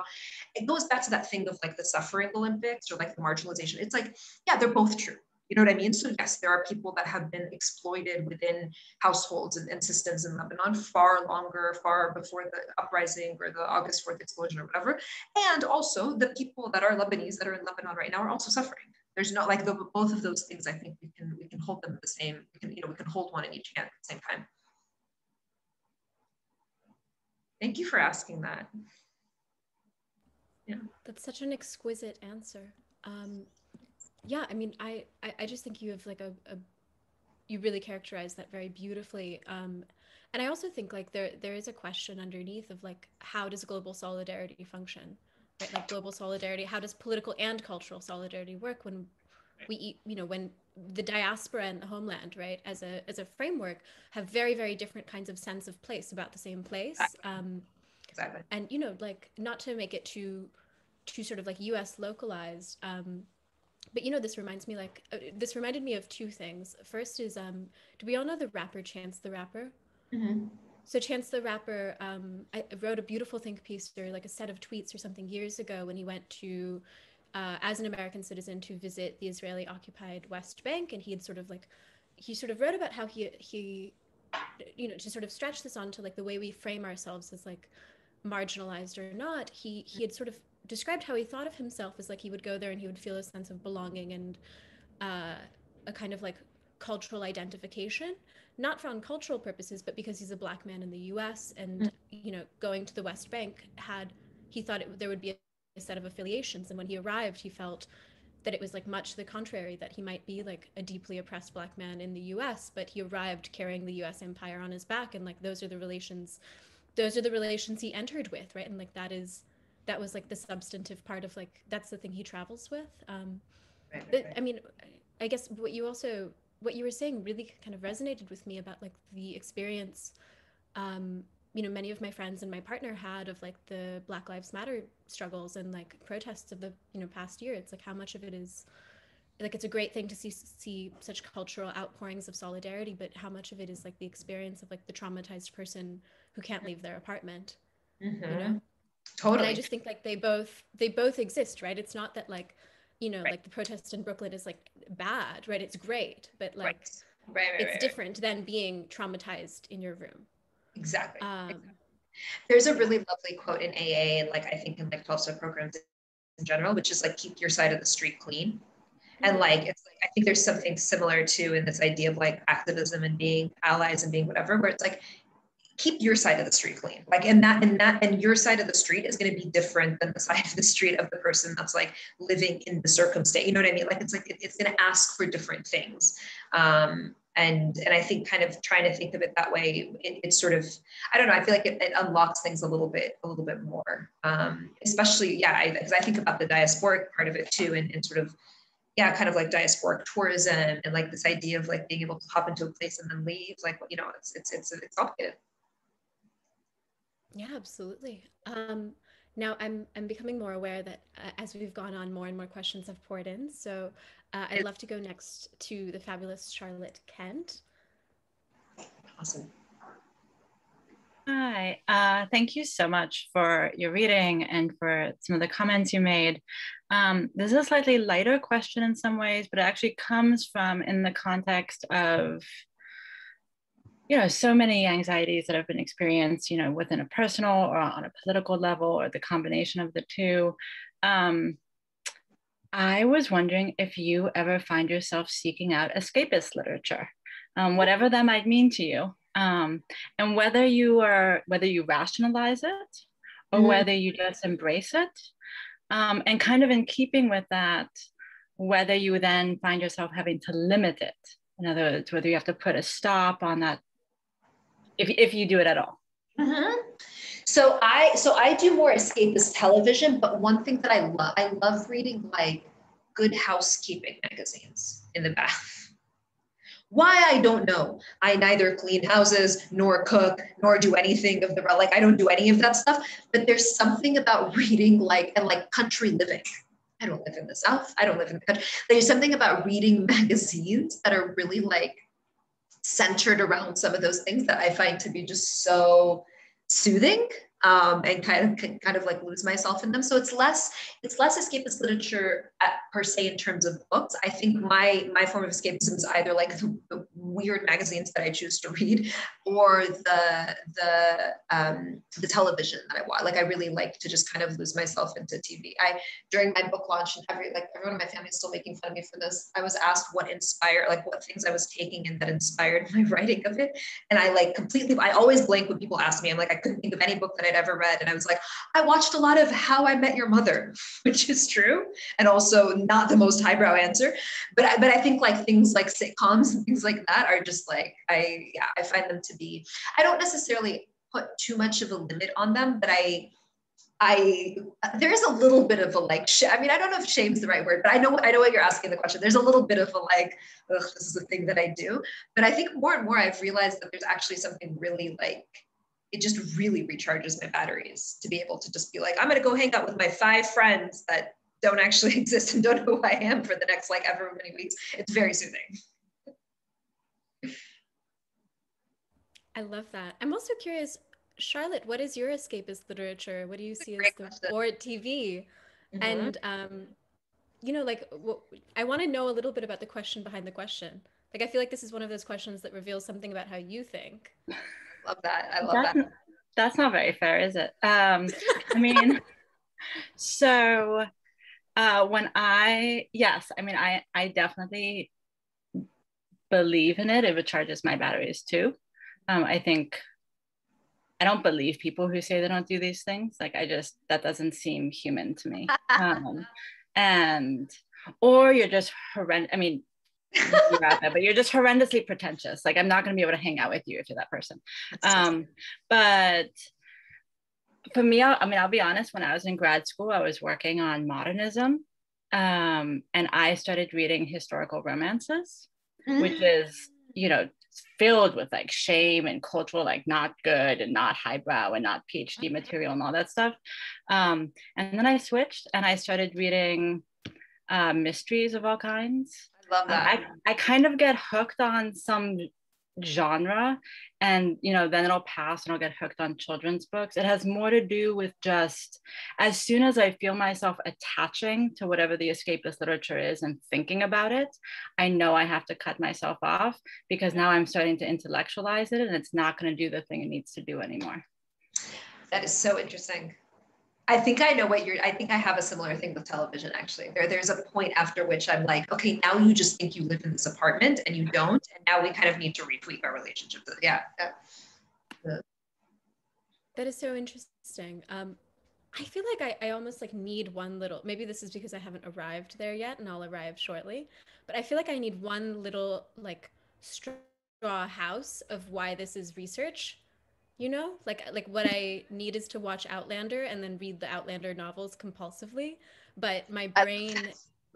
It goes back to that thing of like the suffering Olympics or like the marginalization. It's like, yeah, they're both true. You know what I mean? So yes, there are people that have been exploited within households and systems in Lebanon far before the uprising or the August 4th explosion or whatever. And also the people that are Lebanese that are in Lebanon right now are also suffering. There's not like both of those things. I think we can hold them the same. We can hold one in each hand at the same time. Thank you for asking that. Yeah, that's such an exquisite answer. Yeah, I mean, I just think you have like you really characterize that very beautifully. And I also think like there is a question underneath of like, how does global solidarity function, right? Like global solidarity, how does political and cultural solidarity work when when the diaspora and the homeland, right, as a framework, have very, very different kinds of sense of place about the same place. Exactly. And, you know, like, not to make it too sort of like US localized, but, you know, this reminded me of two things. First is, do we all know the rapper Chance the Rapper? Mm-hmm. So Chance the Rapper, I wrote a beautiful think piece, or like a set of tweets or something years ago, when he went to, as an American citizen, to visit the Israeli occupied West Bank. And he sort of wrote about how he you know, to sort of stretch this onto like the way we frame ourselves as like marginalized or not, he had sort of described how he thought of himself as like, he would go there and he would feel a sense of belonging and a kind of like cultural identification, not for cultural purposes, but because he's a Black man in the US. And you know, going to the West Bank, he thought there would be a set of affiliations, and when he arrived, he felt that it was like much the contrary, that he might be like a deeply oppressed Black man in the US, but he arrived carrying the US empire on his back, and like those are the relations he entered with, right? And like that was like the substantive part of like, that's the thing he travels with. But I mean, I guess what you were saying really kind of resonated with me about like the experience, you know, many of my friends and my partner had of like the Black Lives Matter struggles and like protests of the, you know, past year. It's like, how much of it is like, it's a great thing to see such cultural outpourings of solidarity, but how much of it is like the experience of like the traumatized person who can't leave their apartment, you know? Totally. And I just think like they both exist, right? It's not that like, you know, like the protest in Brooklyn is like bad, right? It's great, but like it's different than being traumatized in your room. Exactly. There's a really lovely quote in AA, and like I think in like 12-step programs in general, which is like, keep your side of the street clean. And like, it's like, I think there's something similar to in this idea of like activism and being allies and being whatever, where it's like, keep your side of the street clean. Like, and your side of the street is going to be different than the side of the street of the person that's like living in the circumstance. You know what I mean? Like, it's like, it's going to ask for different things. And I think kind of trying to think of it that way, it's sort of, I don't know, I feel like it unlocks things a little bit more, especially, because I think about the diasporic part of it too, and sort of yeah, kind of like diasporic tourism and like this idea of like being able to hop into a place and then leave. Like, you know, it's complicated. Yeah, absolutely. Now I'm becoming more aware that as we've gone on, more and more questions have poured in. So I'd love to go next to the fabulous Charlotte Kent. Awesome. Hi, thank you so much for your reading and for some of the comments you made. This is a slightly lighter question in some ways, but it actually comes from in the context of, you know, so many anxieties that have been experienced, you know, within a personal or on a political level or the combination of the two. I was wondering if you ever find yourself seeking out escapist literature, whatever that might mean to you. And whether you rationalize it or whether you just embrace it, and kind of in keeping with that, whether you then find yourself having to limit it. In other words, whether you have to put a stop on that, if you do it at all. So I do more escapist television, but one thing that I love reading like Good Housekeeping magazines in the bath. Why, I don't know. I neither clean houses nor cook nor do anything of the like. I don't do any of that stuff. But there's something about reading like country living. I don't live in the South. I don't live in the country. There's something about reading magazines that are really like centered around some of those things that I find to be just so soothing, and kind of like lose myself in them. So it's less escapist literature per se in terms of books. I think my form of escapism is either like the weird magazines that I choose to read, or the television that I watch. Like I really like to just kind of lose myself into TV. During my book launch, and everyone in my family is still making fun of me for this, I was asked what things I was taking and that inspired my writing of it. And I always blank when people ask me. I'm like, I couldn't think of any book that I'd ever read. And I was like, I watched a lot of How I Met Your Mother, which is true. And also not the most highbrow answer. But I think like things like sitcoms and things like that are just like, I find them to be, I don't necessarily put too much of a limit on them, but there is a little bit of a like, I mean, I don't know if shame's the right word, but I know what you're asking the question. There's a little bit of a like, ugh, this is a thing that I do. But I think more and more I've realized that there's actually something really like, it just really recharges my batteries to be able to just be like, I'm going to go hang out with my 5 friends that don't actually exist and don't know who I am for the next like ever many weeks. It's very soothing. I love that. I'm also curious, Charlotte, what is your escapist literature? What do you see as the or TV? And you know, like I want to know a little bit about the question behind the question. Like I feel like this is one of those questions that reveals something about how you think. Love that. I love that. That's not very fair, is it? I mean, so I definitely believe in it. It recharges my batteries too. I think I don't believe people who say they don't do these things. Like that doesn't seem human to me. Or you're just horrendous. I mean, but you're just horrendously pretentious. Like I'm not going to be able to hang out with you if you're that person. But for me, I'll be honest, when I was in grad school, I was working on modernism, and I started reading historical romances, which is, you know, filled with like shame and cultural, like not good and not highbrow and not PhD material and all that stuff. And then I switched and I started reading mysteries of all kinds. I love that. I kind of get hooked on some genre, and you know, then it'll pass and I'll get hooked on children's books. It has more to do with just as soon as I feel myself attaching to whatever the escapist literature is and thinking about it, I know I have to cut myself off, because now I'm starting to intellectualize it and it's not going to do the thing it needs to do anymore. That is so interesting. I think I know I think I have a similar thing with television, actually. There's a point after which I'm like, okay, now you just think you live in this apartment and you don't. And now we kind of need to retweak our relationship. Yeah. That is so interesting. I feel like I almost like need one little, maybe this is because I haven't arrived there yet and I'll arrive shortly, but I feel like I need one little like straw house of why this is research. You know, like what I need is to watch Outlander and then read the Outlander novels compulsively. But my brain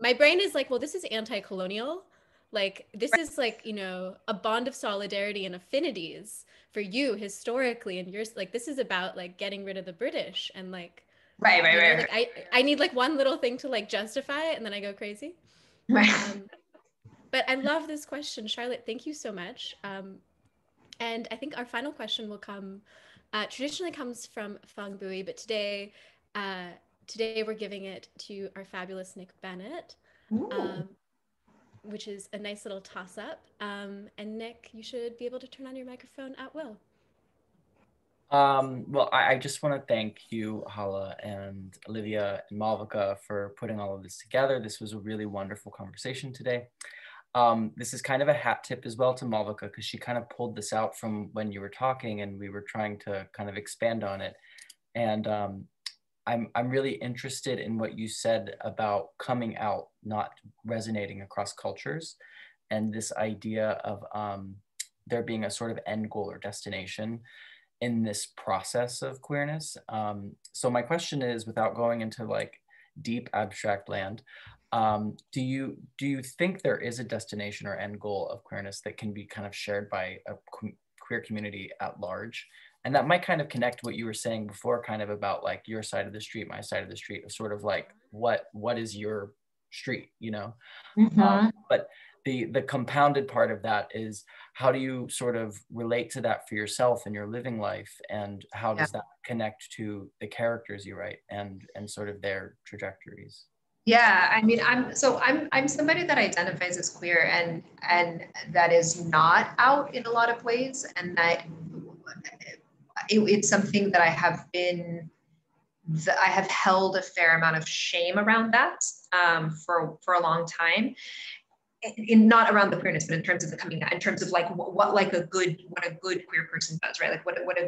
my brain is like, well, this is anti-colonial. Like, this is like, a bond of solidarity and affinities for you historically. And yours, like, this is about like getting rid of the British and like, Right. like I need like one little thing to like justify it and then I go crazy. Right. But I love this question, Charlotte. Thank you so much. And I think our final question will come, traditionally comes from Fang Bui, but today we're giving it to our fabulous Nick Bennett, which is a nice little toss-up. And Nick, you should be able to turn on your microphone at will. Well, I just want to thank you, Hala and Olivia and Malvika, for putting all of this together. This was a really wonderful conversation today. This is kind of a hat tip as well to Malvika, because she kind of pulled this out from when you were talking and we were trying to kind of expand on it. And I'm really interested in what you said about coming out not resonating across cultures, and this idea of there being a sort of end goal or destination in this process of queerness. So my question is, without going into like deep abstract land, do you think there is a destination or end goal of queerness that can be kind of shared by a queer community at large? And that might kind of connect what you were saying before, kind of about like your side of the street, my side of the street, sort of like what is your street, but the compounded part of that is, how do you sort of relate to that for yourself in your living life, and how does that connect to the characters you write and sort of their trajectories? Yeah, I mean, I'm somebody that identifies as queer and that is not out in a lot of ways, and that it's something that I have held a fair amount of shame around that for a long time. Not around the queerness, but in terms of the coming out, in terms of like what a good queer person does, right? Like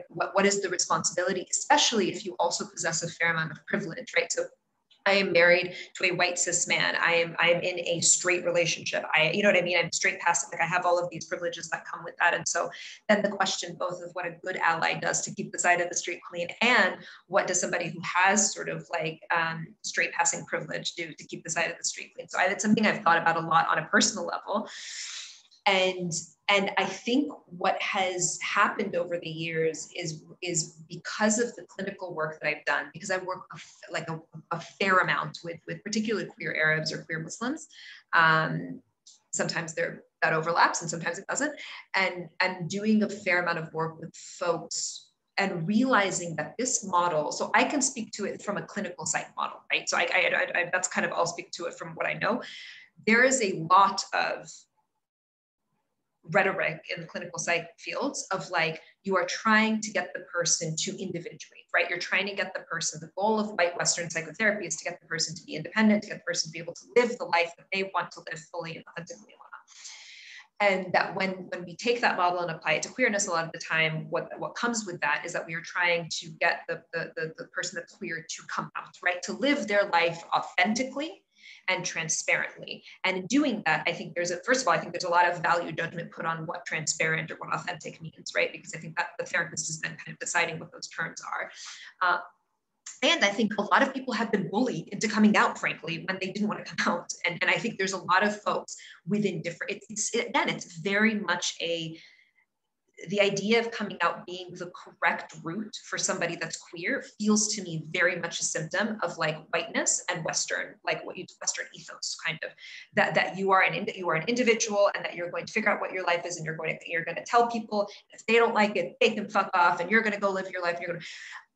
what is the responsibility, especially if you also possess a fair amount of privilege, right? So I am married to a white cis man. I am in a straight relationship. You know what I mean? I'm straight passive. Like I have all of these privileges that come with that. And so then the question both of what a good ally does to keep the side of the street clean, and what does somebody who has sort of like straight passing privilege do to keep the side of the street clean? So it's something I've thought about a lot on a personal level. And I think what has happened over the years is because of the clinical work that I've done, because I work a fair amount with particularly queer Arabs or queer Muslims. Sometimes that overlaps and sometimes it doesn't. And doing a fair amount of work with folks and realizing that this model, so I can speak to it from a clinical psych model, right? So I that's kind of, I'll speak to it from what I know. There is a lot of rhetoric in the clinical psych fields of like, you are trying to get the person to individuate, right? You're trying to get the person, the goal of white Western psychotherapy is to get the person to be independent, to get the person to be able to live the life that they want to live fully and authentically. And that when we take that model and apply it to queerness, a lot of the time, what comes with that is that we are trying to get the person that's queer to come out, right? To live their life authentically and transparently. And in doing that, I think first of all, I think there's a lot of value judgment put on what transparent or what authentic means, right? Because I think that the therapist is then kind of deciding what those terms are. And I think a lot of people have been bullied into coming out, frankly, when they didn't want to come out. And I think there's a lot of folks within different, it's very much the idea of coming out being the correct route for somebody that's queer feels to me very much a symptom of like whiteness and Western, like Western ethos, kind of, that you are an individual and that you're going to figure out what your life is, and you're going to tell people if they don't like it, they can fuck off, and you're going to go live your life.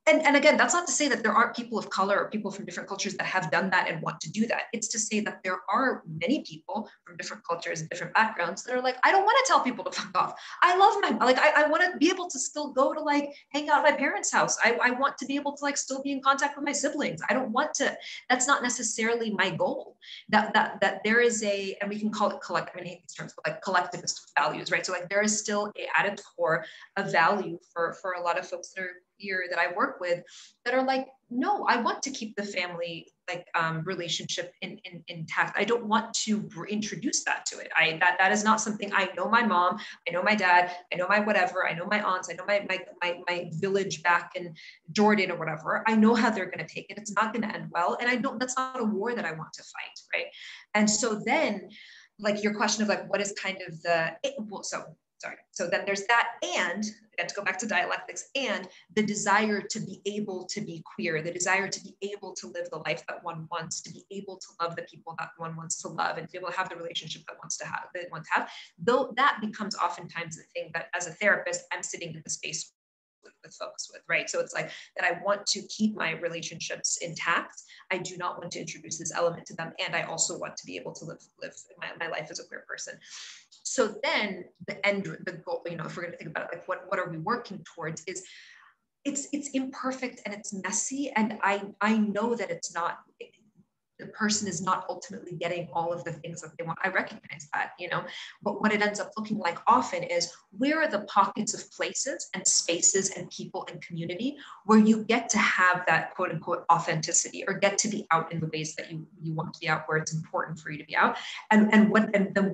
And again, that's not to say that there aren't people of color or people from different cultures that have done that and want to do that. It's to say that there are many people from different cultures and different backgrounds that are like, I don't want to tell people to fuck off. I love I want to be able to still go to like hang out at my parents' house. I want to be able to like still be in contact with my siblings. I don't want to, that's not necessarily my goal. That there is and we can call it I hate these terms, but like collectivist values, right? So like there is still at its core a value for a lot of folks that are queer that I work with that are like, no, I want to keep the family like relationship intact. I don't want to introduce that to it. That is not something. I know my mom, I know my dad, I know my whatever, I know my aunts, I know my village back in Jordan or whatever. I know how they're going to take it. It's not going to end well, and I don't. That's not a war that I want to fight, right? And so then, like your question of like, what is kind of so then there's that, and to go back to dialectics, and the desire to be able to be queer, the desire to be able to live the life that one wants, to be able to love the people that one wants to love, and to be able to have the relationship that wants to have, though that becomes oftentimes the thing that as a therapist, I'm sitting in the space with folks with, right? So it's like that I want to keep my relationships intact. I do not want to introduce this element to them. And I also want to be able to live my life as a queer person. So then the goal, you know, if we're going to think about it, like what are we working towards, is it's imperfect and it's messy. And I know that it's not, the person is not ultimately getting all of the things that they want. I recognize that, you know, but what it ends up looking like often is, where are the pockets of places and spaces and people and community where you get to have that quote unquote authenticity, or get to be out in the ways that you want to be out, where it's important for you to be out. And then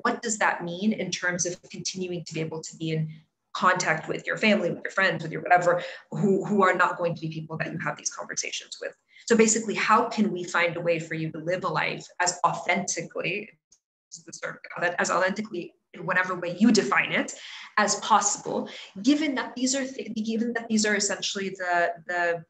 what does that mean in terms of continuing to be able to be in contact with your family, with your friends, with your whatever, who are not going to be people that you have these conversations with. So basically, how can we find a way for you to live a life as authentically, as authentically in whatever way you define it as possible, given that these are essentially the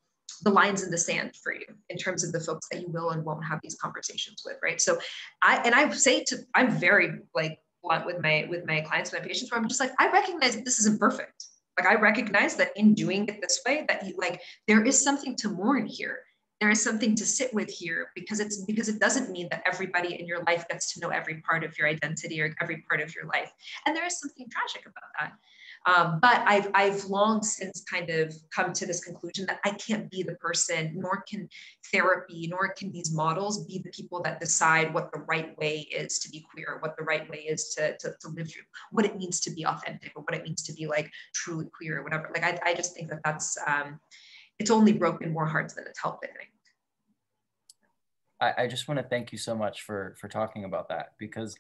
lines in the sand for you in terms of the folks that you will and won't have these conversations with, right? So I'm very like blunt with my clients, my patients, where I'm just like, I recognize that this isn't perfect. Like, I recognize that in doing it this way, that there is something to mourn here. There is something to sit with here, because it doesn't mean that everybody in your life gets to know every part of your identity or every part of your life. And there is something tragic about that. But I've long since kind of come to this conclusion that I can't be the person, nor can therapy, nor can these models be the people that decide what the right way is to be queer, what the right way is to live through, what it means to be authentic, or what it means to be like truly queer or whatever. Like, I just think that that's, it's only broken more hearts than it's helped, I think. I just want to thank you so much for talking about that, because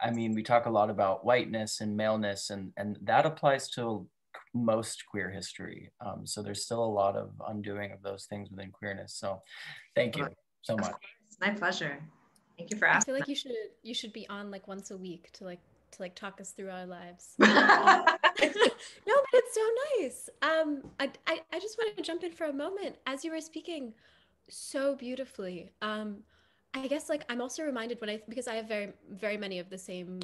I mean, we talk a lot about whiteness and maleness, and that applies to most queer history. So there's still a lot of undoing of those things within queerness. So thank you so much. It's my pleasure. Thank you for asking. I feel like you should be on like once a week to talk us through our lives. No, but it's so nice. I just want to jump in for a moment. As you were speaking so beautifully, I guess like I'm also reminded because I have very, very many of the same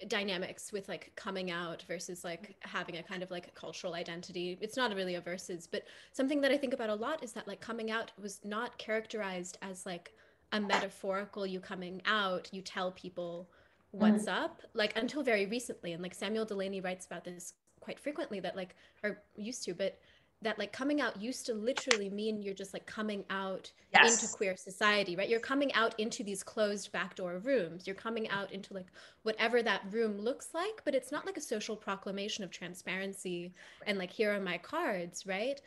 dynamics with like coming out versus like having a kind of like cultural identity. It's not really a versus, but something that I think about a lot is that like coming out was not characterized as like a metaphorical you coming out, you tell people what's up, like until very recently. And like Samuel Delaney writes about this quite frequently, that like, or used to, but that like coming out used to literally mean you're just like coming out into queer society, right? You're coming out into these closed backdoor rooms. You're coming out into like whatever that room looks like, but it's not like a social proclamation of transparency and like, here are my cards, right?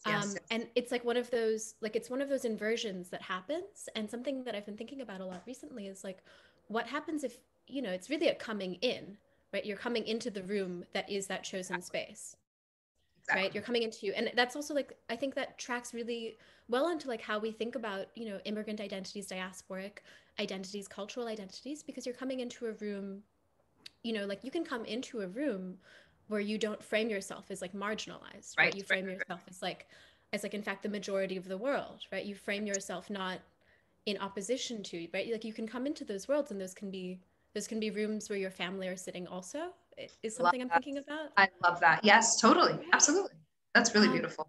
And it's like it's one of those inversions that happens. And something that I've been thinking about a lot recently is like, what happens if, you know, it's really a coming in, right? You're coming into the room that is that chosen space. Right, you're coming into, and that's also like, I think that tracks really well into like how we think about, you know, immigrant identities, diasporic identities, cultural identities, because you're coming into a room, you know, like you can come into a room where you don't frame yourself as like marginalized, right? You frame yourself as like in fact the majority of the world, right? You frame yourself not in opposition to, right? Like you can come into those worlds, and those can be rooms where your family are sitting also. It is something I'm thinking about. I love that. Yes, totally. Absolutely. That's really beautiful.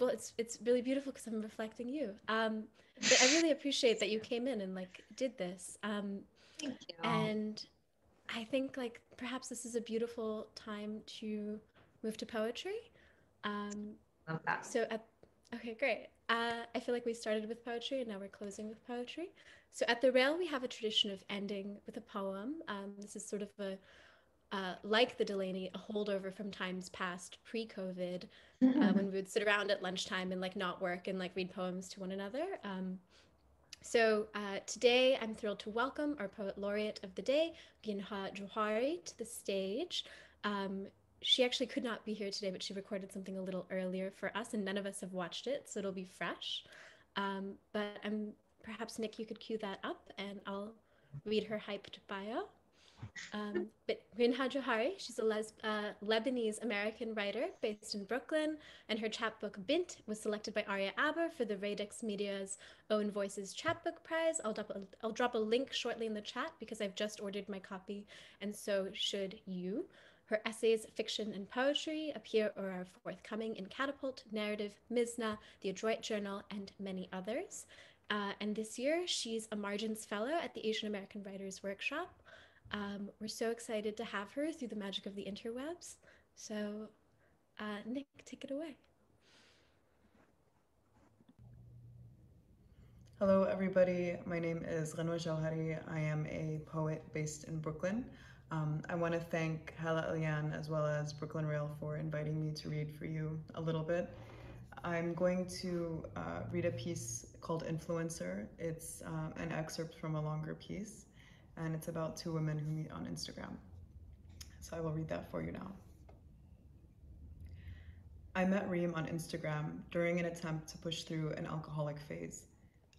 Well, it's really beautiful because I'm reflecting you. But I really appreciate that you came in and like did this. Thank you. And I think like perhaps this is a beautiful time to move to poetry. Love that. Okay, great. I feel like we started with poetry and now we're closing with poetry. So at the Rail, we have a tradition of ending with a poem. This is sort of like the Delaney, a holdover from times past pre-COVID, when we would sit around at lunchtime and like not work and like read poems to one another. So today I'm thrilled to welcome our poet laureate of the day, Ghinwa Jawhari, to the stage. She actually could not be here today, but she recorded something a little earlier for us, and none of us have watched it, so it'll be fresh. But perhaps Nick, you could cue that up, and I'll read her hyped bio. But Ghinwa Jawhari, she's a Lebanese American writer based in Brooklyn, and her chapbook Bint was selected by Arya Aber for the Radix Media's Own Voices Chapbook Prize. I'll drop a link shortly in the chat because I've just ordered my copy, and so should you. Her essays, fiction, and poetry appear or are forthcoming in Catapult, Narrative, Mizna, The Adroit Journal, and many others. And this year, she's a Margins Fellow at the Asian American Writers Workshop. We're so excited to have her through the magic of the interwebs. So, Nick, take it away. Hello, everybody. My name is Ghinwa Jawhari. I am a poet based in Brooklyn. I want to thank Hala Alyan as well as Brooklyn Rail for inviting me to read for you a little bit. I'm going to read a piece called Influencer. It's an excerpt from a longer piece, and it's about two women who meet on Instagram. So I will read that for you now. I met Reem on Instagram during an attempt to push through an alcoholic phase.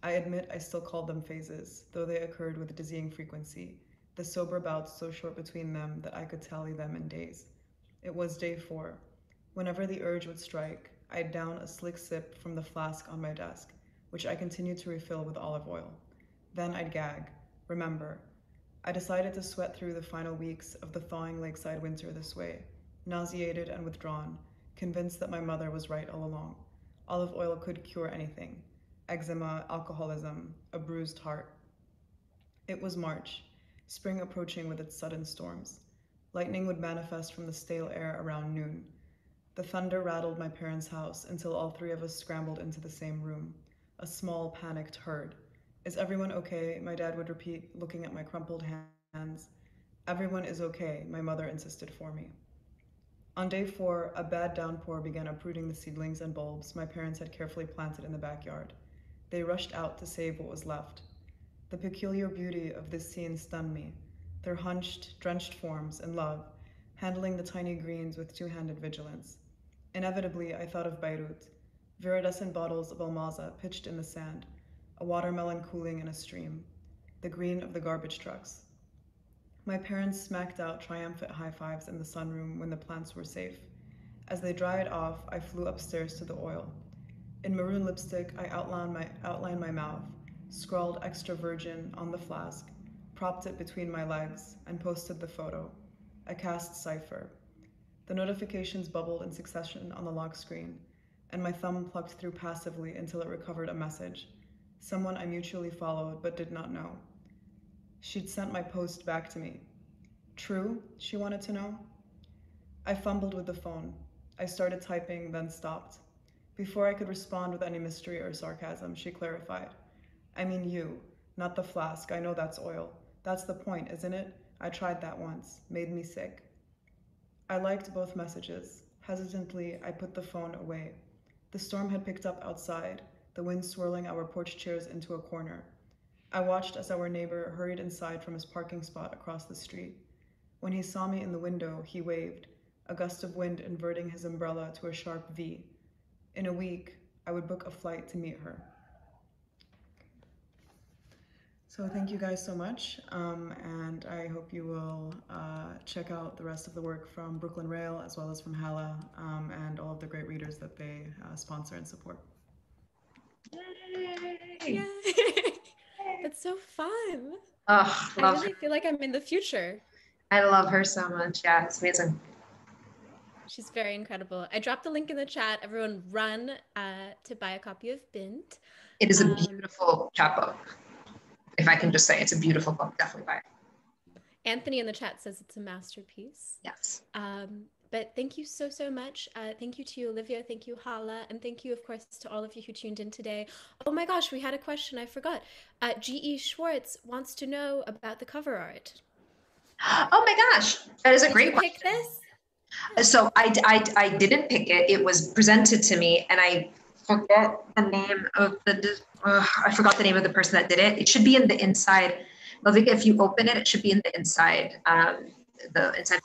I admit I still called them phases, though they occurred with dizzying frequency, the sober bouts so short between them that I could tally them in days. It was day 4. Whenever the urge would strike, I'd down a slick sip from the flask on my desk, which I continued to refill with olive oil. Then I'd gag, remember. I decided to sweat through the final weeks of the thawing lakeside winter this way, nauseated and withdrawn, convinced that my mother was right all along. Olive oil could cure anything. Eczema, alcoholism, a bruised heart. It was March, spring approaching with its sudden storms. Lightning would manifest from the stale air around noon. The thunder rattled my parents' house until all 3 of us scrambled into the same room, a small, panicked herd. Is everyone okay? My dad would repeat, looking at my crumpled hands. Everyone is okay, my mother insisted for me. On day 4, a bad downpour began uprooting the seedlings and bulbs my parents had carefully planted in the backyard. They rushed out to save what was left. The peculiar beauty of this scene stunned me, their hunched, drenched forms in love, handling the tiny greens with two-handed vigilance. Inevitably, I thought of Beirut, viridescent bottles of almaza pitched in the sand, a watermelon cooling in a stream, the green of the garbage trucks. My parents smacked out triumphant high fives in the sunroom when the plants were safe. As they dried off, I flew upstairs to the oil. In maroon lipstick, I outlined my mouth, scrawled extra virgin on the flask, propped it between my legs, and posted the photo, a cast cipher. The notifications bubbled in succession on the lock screen, and my thumb plucked through passively until it recovered a message, someone I mutually followed but did not know. She'd sent my post back to me. True, she wanted to know? I fumbled with the phone. I started typing, then stopped. Before I could respond with any mystery or sarcasm, she clarified. I mean you, not the flask. I know that's oil. That's the point, isn't it? I tried that once. Made me sick. I liked both messages. Hesitantly, I put the phone away. The storm had picked up outside, the wind swirling our porch chairs into a corner. I watched as our neighbor hurried inside from his parking spot across the street. When he saw me in the window, he waved, a gust of wind inverting his umbrella to a sharp V. In a week, I would book a flight to meet her. So thank you guys so much, and I hope you will check out the rest of the work from Brooklyn Rail as well as from Hala and all of the great readers that they sponsor and support. Yay! That's so fun. Oh, I really feel like I'm in the future. I love her so much. Yeah, it's amazing. She's very incredible. I dropped the link in the chat. Everyone run to buy a copy of Bint. It is a beautiful chapbook. If I can just say, it's a beautiful book. Definitely buy it. Anthony in the chat says it's a masterpiece. Yes. But thank you so, so much. Thank you to you, Olivia. Thank you, Hala. And thank you, of course, to all of you who tuned in today. Oh my gosh, we had a question. I forgot. G.E. Schwartz wants to know about the cover art. Oh my gosh, that is a great Did you pick question. this? So I didn't pick it. It was presented to me, and I forget the name of I forgot the name of the person that did it. It should be in the inside. Malvika, if you open it, it should be in the inside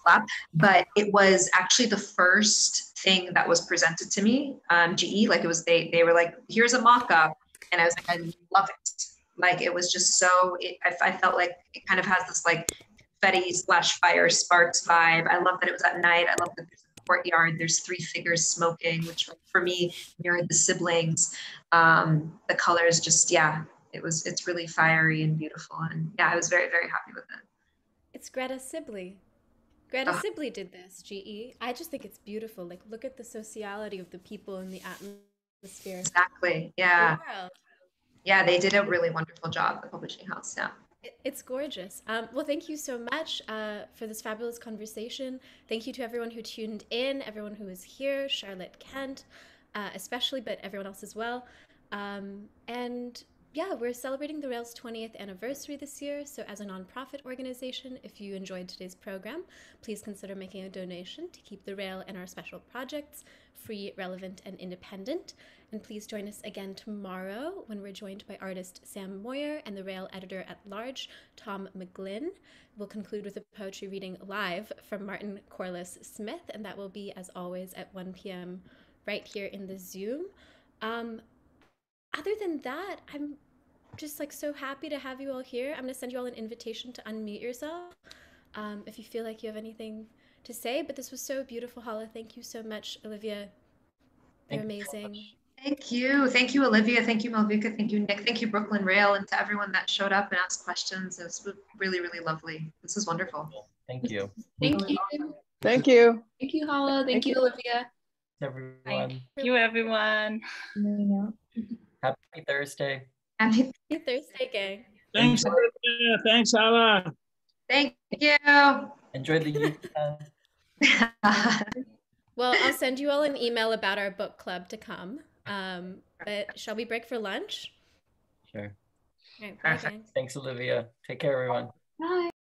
flap. But it was actually the first thing that was presented to me. GE, like it was they were like, here's a mock-up, and I was like, I love it. Like it was just so. I felt like it kind of has this like confetti / fire sparks vibe. I love that it was at night. I love that there's a courtyard. There's 3 figures smoking, which for me mirrored the siblings. The colors just, yeah, it's really fiery and beautiful. And yeah, I was very, very happy with it. It's Greta Sibley. Greta Sibley did this, GE. I just think it's beautiful. Like, look at the sociality of the people in the atmosphere. Exactly. Yeah. Yeah, they did a really wonderful job, the publishing house. Yeah. It's gorgeous. Well, thank you so much for this fabulous conversation. Thank you to everyone who tuned in, everyone who was here, Charlotte Kent, especially, but everyone else as well. And yeah, we're celebrating the Rail's 20th anniversary this year. So as a nonprofit organization, if you enjoyed today's program, please consider making a donation to keep the Rail and our special projects free, relevant, and independent. And please join us again tomorrow when we're joined by artist Sam Moyer and the Rail editor-at-large, Tom McGlynn. We'll conclude with a poetry reading live from Martin Corliss Smith, and that will be, as always, at 1 p.m. right here in the Zoom. Other than that, I'm just like so happy to have you all here. I'm going to send you all an invitation to unmute yourself if you feel like you have anything to say. But this was so beautiful, Hala. Thank you so much, Olivia. You're amazing. Thank you. Thank you, Olivia. Thank you, Malvika. Thank you, Nick. Thank you, Brooklyn Rail, and to everyone that showed up and asked questions. It was really, really lovely. This is wonderful. Thank you. Thank you. Thank you. Thank you, Hala. Thank you, Olivia. Everyone. Thank you, everyone. Happy Thursday. Happy Thursday, gang. Thanks, Olivia. Thanks, Hala. Thank you. Enjoy the youth. Well, I'll send you all an email about our book club to come. But shall we break for lunch? Sure. All right, bye, gang. Thanks, Olivia. Take care, everyone. Bye.